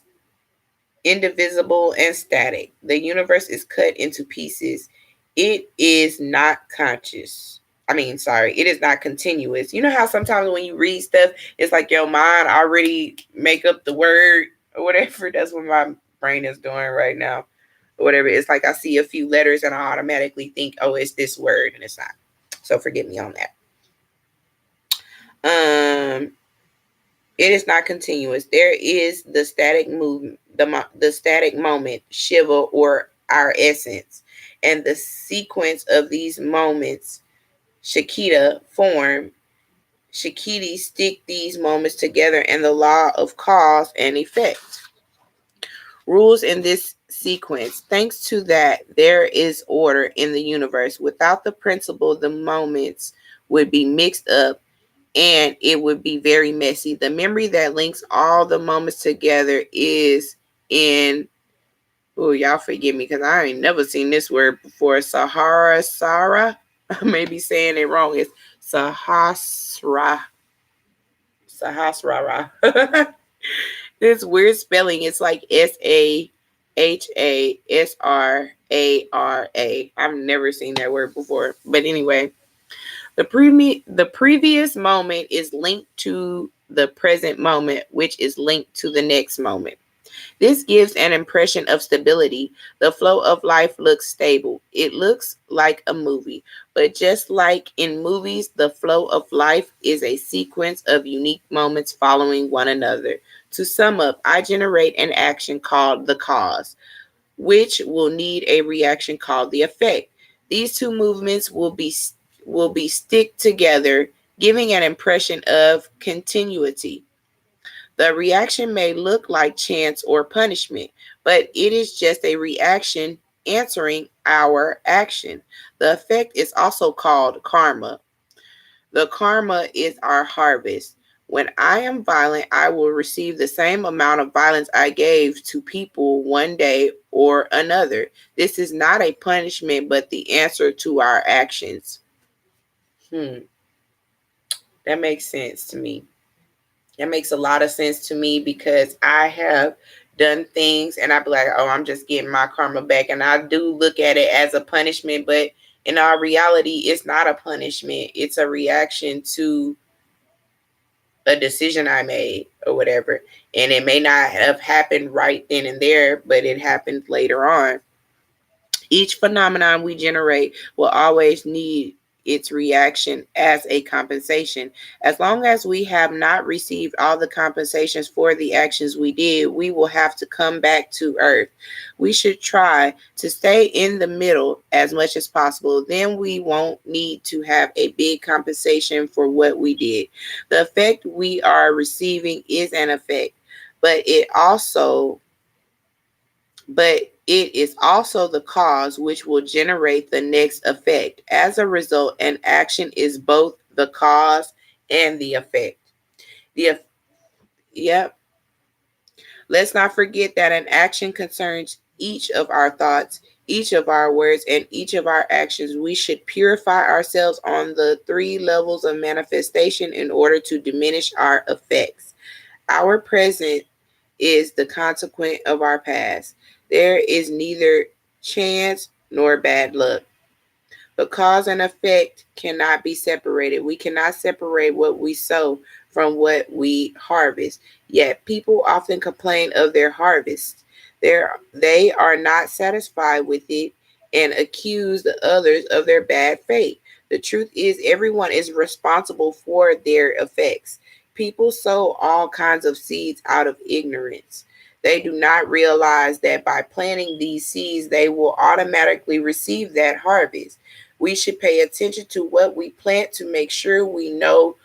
indivisible and static. The universe is cut into pieces. It is not conscious. It is not continuous. You know how sometimes when you read stuff, it's like your mind already make up the word or whatever. That's what my brain is doing right now. Or whatever. It's like I see a few letters and I automatically think, oh, it's this word, and it's not. So forgive me on that. It is not continuous. There is the static movement. the static moment, Shiva, or our essence, and the sequence of these moments, Shakita, form. Shakti stick these moments together, and the law of cause and effect rules in this sequence. Thanks to that, there is order in the universe. Without the principle, the moments would be mixed up and it would be very messy. The memory that links all the moments together is in, oh, y'all forgive me because I ain't never seen this word before. Sahasrara. I may be saying it wrong. It's Sahasra. Sahasrara. This weird spelling. It's like Sahasrara. I've never seen that word before. But anyway, the previous moment is linked to the present moment, which is linked to the next moment. This gives an impression of stability. The flow of life looks stable. It looks like a movie. But just like in movies, the flow of life is a sequence of unique moments following one another. To sum up, I generate an action called the cause, which will need a reaction called the effect. These two movements will be stick together, giving an impression of continuity. The reaction may look like chance or punishment, but it is just a reaction answering our action. The effect is also called karma. The karma is our harvest. When I am violent, I will receive the same amount of violence I gave to people one day or another. This is not a punishment, but the answer to our actions. That makes sense to me. That makes a lot of sense to me because I have done things and I be like, oh, I'm just getting my karma back. And I do look at it as a punishment, but in our reality, it's not a punishment. It's a reaction to a decision I made or whatever. And it may not have happened right then and there, but it happened later on. Each phenomenon we generate will always need its reaction as a compensation. As long as we have not received all the compensations for the actions we did, we will have to come back to earth. We should try to stay in the middle as much as possible. Then we won't need to have a big compensation for what we did. The effect we are receiving is an effect, but it is also the cause which will generate the next effect. As a result, an action is both the cause and the effect. The Yep. Let's not forget that an action concerns each of our thoughts, each of our words, and each of our actions. We should purify ourselves on the three levels of manifestation in order to diminish our effects. Our present is the consequence of our past. There is neither chance nor bad luck. But cause and effect cannot be separated. We cannot separate what we sow from what we harvest. Yet people often complain of their harvest. They are not satisfied with it and accuse the others of their bad fate. The truth is, everyone is responsible for their effects. People sow all kinds of seeds out of ignorance. They do not realize that by planting these seeds, they will automatically receive that harvest. We should pay attention to what we plant to make sure we know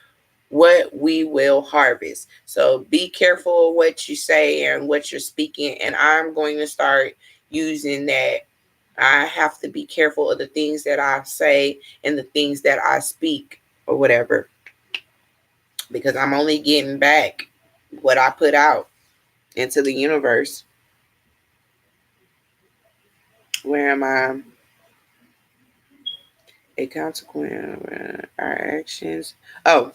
what we will harvest. So be careful of what you say and what you're speaking. And I'm going to start using that. I have to be careful of the things that I say and the things that I speak or whatever, because I'm only getting back what I put out into the universe. Where am I? A consequence of our actions. Oh,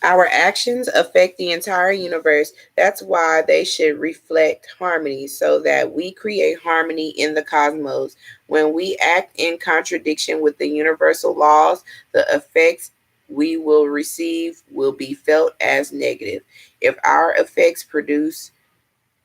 our actions affect the entire universe. That's why they should reflect harmony so that we create harmony in the cosmos. When we act in contradiction with the universal laws, the effects we will receive will be felt as negative. If our effects produce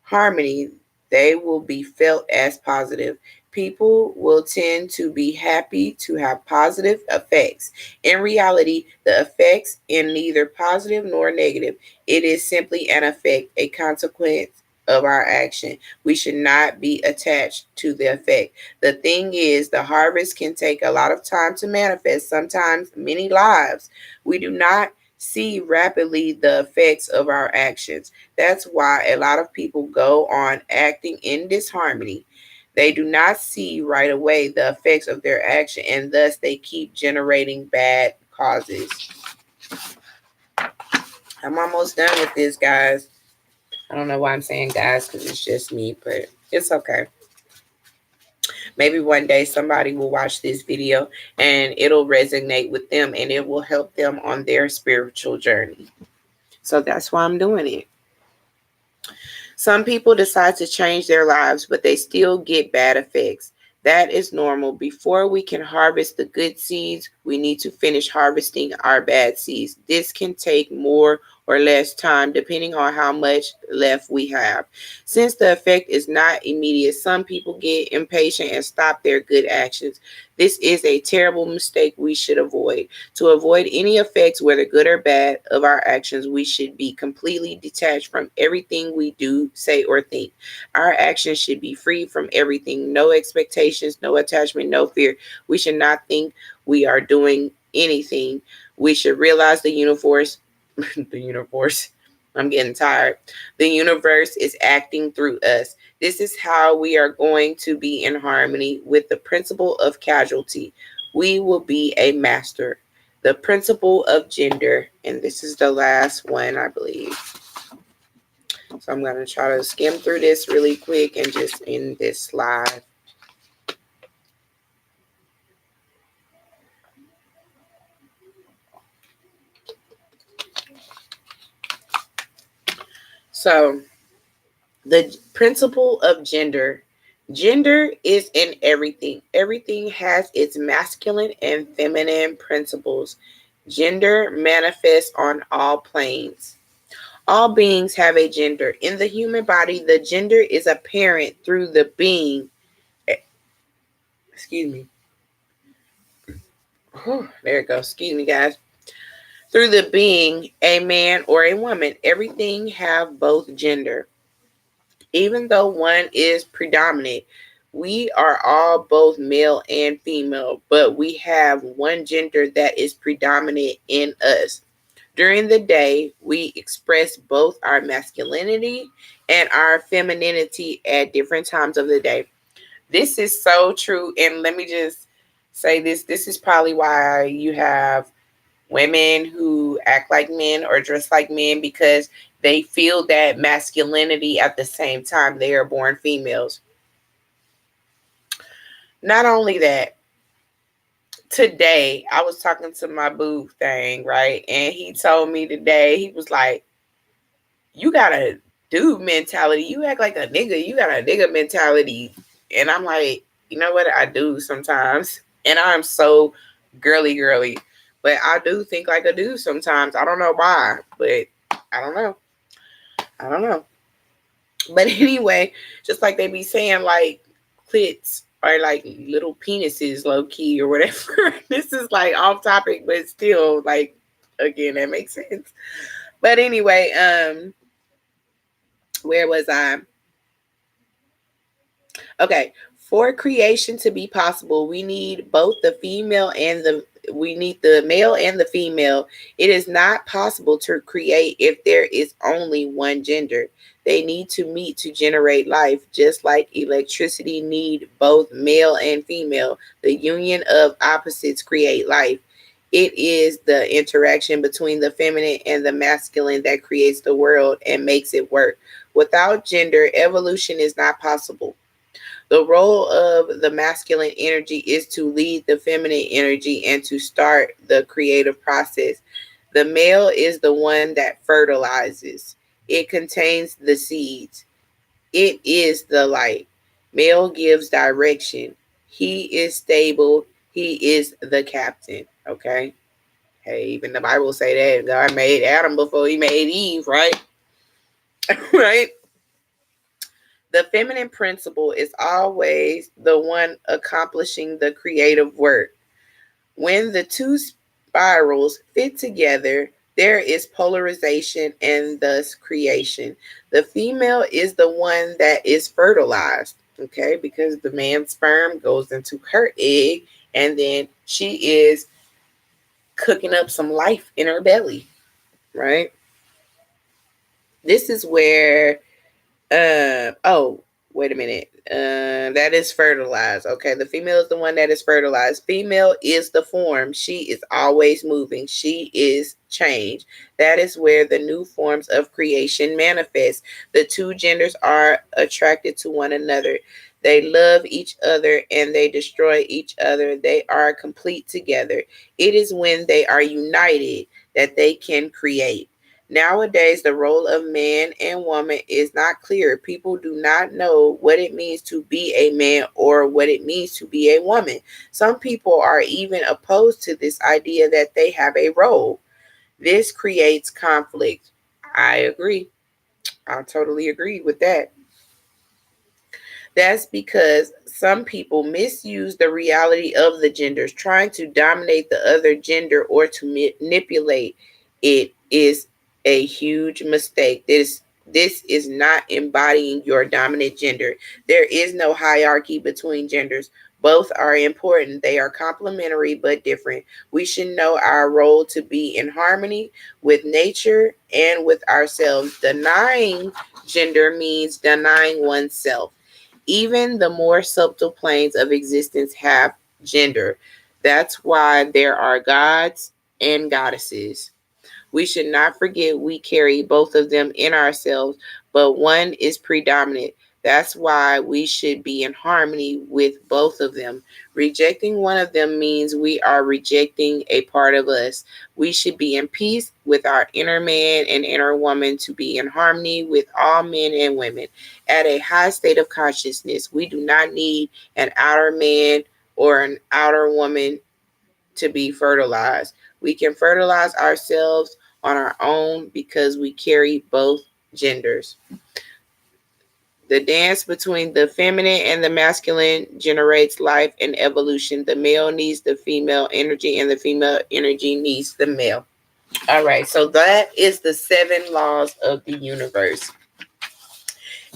harmony, they will be felt as positive. People will tend to be happy to have positive effects. In reality, the effects are neither positive nor negative. It is simply an effect, a consequence of our action. We should not be attached to the effect. The thing is, the harvest can take a lot of time to manifest, sometimes many lives. We do not see rapidly the effects of our actions. That's why a lot of people go on acting in disharmony. They do not see right away the effects of their action, and thus they keep generating bad causes. I'm almost done with this, guys. I don't know why I'm saying guys, because it's just me, but it's okay. Maybe one day somebody will watch this video and it'll resonate with them and it will help them on their spiritual journey. So that's why I'm doing it. Some people decide to change their lives, but they still get bad effects. That is normal. Before we can harvest the good seeds, we need to finish harvesting our bad seeds. This can take more or less time depending on how much left we have. Since the effect is not immediate, some people get impatient and stop their good actions. This is a terrible mistake we should avoid. To avoid any effects, whether good or bad, of our actions, we should be completely detached from everything we do, say, or think. Our actions should be free from everything. No expectations, no attachment, no fear. We should not think we are doing anything. We should realize the universe, the universe. I'm getting tired. The universe is acting through us. This is how we are going to be in harmony with the principle of causality. We will be a master. The principle of gender. And this is the last one, I believe. So I'm going to try to skim through this really quick and just end this live. So the principle of gender. Gender is in everything. Everything has its masculine and feminine principles. Gender manifests on all planes. All beings have a gender. In the human body, the gender is apparent through the being. Excuse me. There it goes. Excuse me, guys. Through the being a man or a woman, everything have both gender. Even though one is predominant, we are all both male and female, but we have one gender that is predominant in us. During the day, we express both our masculinity and our femininity at different times of the day. This is so true. And let me just say this. This is probably why you have women who act like men or dress like men, because they feel that masculinity at the same time they are born females. Not only that, today I was talking to my boo thing, right? And he told me today, he was like, you got a dude mentality. You act like a nigga. You got a nigga mentality. And I'm like, you know what? I do sometimes. And I'm so girly. But I do think like a dude sometimes. I don't know why, but I don't know. But anyway, just like they be saying, like clits are like little penises, low key or whatever. This is like off topic, but still, like, again, that makes sense. But anyway, where was I? Okay, for creation to be possible, we need both the female and we need the male and the female. It is not possible to create if there is only one gender. They need to meet to generate life, just like electricity need both male and female. The union of opposites create life. It is the interaction between the feminine and the masculine that creates the world and makes it work. Without gender, evolution is not possible. The role of the masculine energy is to lead the feminine energy and to start the creative process. The male is the one that fertilizes. It contains the seeds. It is the light. Male gives direction. He is stable. He is the captain. Okay. Hey, even the Bible say that God made Adam before he made Eve, right? Right? The feminine principle is always the one accomplishing the creative work. When the two spirals fit together, There is polarization and thus creation. The female is the one that is fertilized, okay, because the man's sperm goes into her egg and then she is cooking up some life in her belly, right? This is where oh, wait a minute. That is fertilized. Okay, the female is the one that is fertilized. Female is the form. She is always moving. She is change. That is where the new forms of creation manifest. The two genders are attracted to one another. They love each other and they destroy each other. They are complete together. It is when they are united that they can create. Nowadays, the role of man and woman is not clear. People do not know what it means to be a man or what it means to be a woman. Some people are even opposed to this idea that they have a role. This creates conflict. I agree. I totally agree with that. That's because some people misuse the reality of the genders, trying to dominate the other gender or to manipulate it is a huge mistake. This is not embodying your dominant gender. There is no hierarchy between genders. Both are important. They are complementary but different. We should know our role to be in harmony with nature and with ourselves. Denying gender means denying oneself. Even the more subtle planes of existence have gender. That's why there are gods and goddesses. We should not forget we carry both of them in ourselves, but one is predominant. That's why we should be in harmony with both of them. Rejecting one of them means we are rejecting a part of us. We should be in peace with our inner man and inner woman to be in harmony with all men and women. At a high state of consciousness, we do not need an outer man or an outer woman to be fertilized. We can fertilize ourselves on our own because we carry both genders. The dance between the feminine and the masculine generates life and evolution. The male needs the female energy, and the female energy needs the male. All right, so that is the 7 laws of the universe.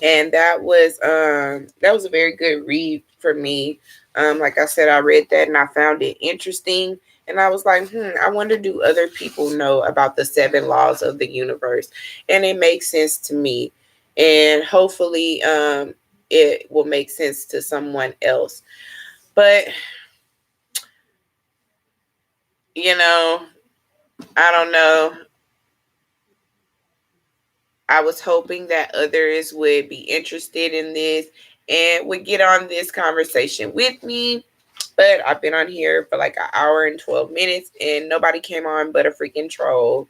And that was a very good read for me. Like I said, I read that and I found it interesting. And I was like, I wonder, do other people know about the 7 laws of the universe? And it makes sense to me. And hopefully it will make sense to someone else. But, you know, I don't know. I was hoping that others would be interested in this and would get on this conversation with me. But I've been on here for like an hour and 12 minutes and nobody came on but a freaking troll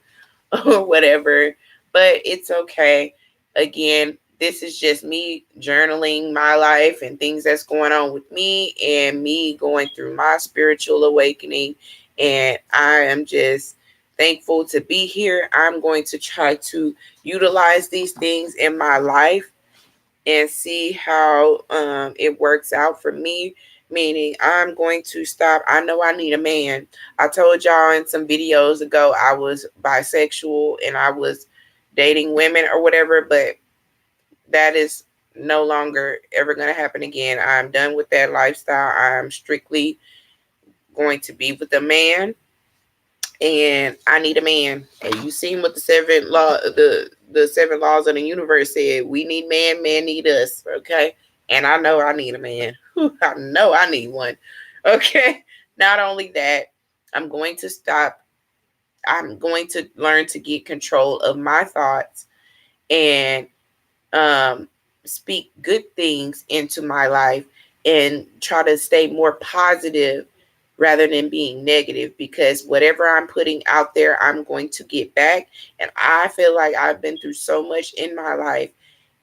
or whatever. But it's okay. Again, this is just me journaling my life and things that's going on with me and me going through my spiritual awakening. And I am just thankful to be here. I'm going to try to utilize these things in my life and see how it works out for me. Meaning, I'm going to stop. I know I need a man. I told y'all in some videos ago I was bisexual and I was dating women or whatever, but that is no longer ever going to happen again. I'm done with that lifestyle. I'm strictly going to be with a man, and I need a man. And you seen what the 7 laws of the universe said. We need man, man need us. Okay. And I know I need a man. I know I need one. Okay. Not only that, I'm going to stop. I'm going to learn to get control of my thoughts and um, speak good things into my life and try to stay more positive rather than being negative, because whatever I'm putting out there, I'm going to get back. And I feel like I've been through so much in my life,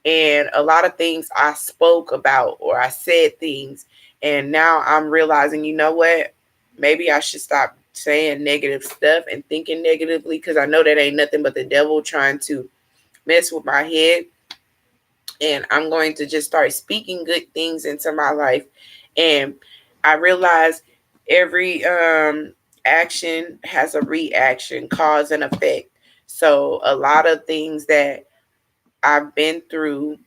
and a lot of things I spoke about or I said things, and now I'm realizing, you know what? Maybe I should stop saying negative stuff and thinking negatively, because I know that ain't nothing but the devil trying to mess with my head. And I'm going to just start speaking good things into my life. And I realize every action has a reaction, cause and effect. So a lot of things that I've been through,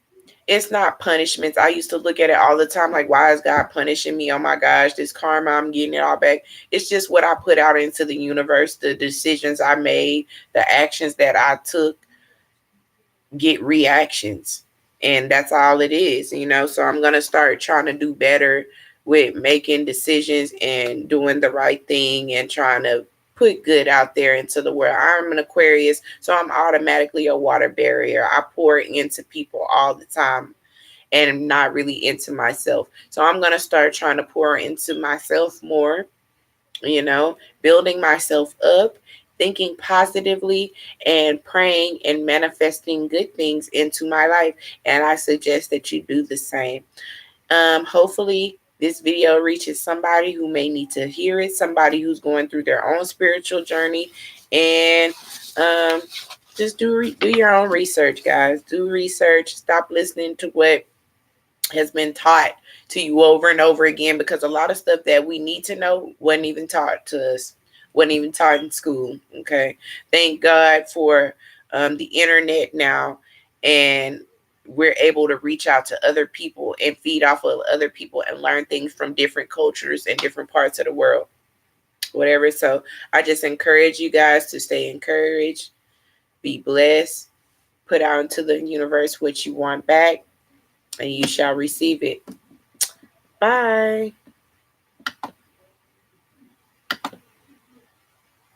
it's not punishments. I used to look at it all the time like, why is God punishing me? Oh my gosh, this karma, I'm getting it all back. It's just what I put out into the universe, the decisions I made, the actions that I took get reactions. And that's all it is, you know. So I'm going to start trying to do better with making decisions and doing the right thing and trying to put good out there into the world. I'm an Aquarius, so I'm automatically a water barrier. I pour into people all the time and I'm not really into myself. So I'm going to start trying to pour into myself more, you know, building myself up, thinking positively, and praying and manifesting good things into my life. And I suggest that you do the same. Hopefully, this video reaches somebody who may need to hear it, somebody who's going through their own spiritual journey, and just do your own research, guys. Do research. Stop listening to what has been taught to you over and over again, because a lot of stuff that we need to know wasn't even taught to us, wasn't even taught in school. Okay, thank God for the internet now, and we're able to reach out to other people and feed off of other people and learn things from different cultures and different parts of the world, whatever. So I just encourage you guys to stay encouraged, be blessed, put out into the universe what you want back, and you shall receive it. Bye.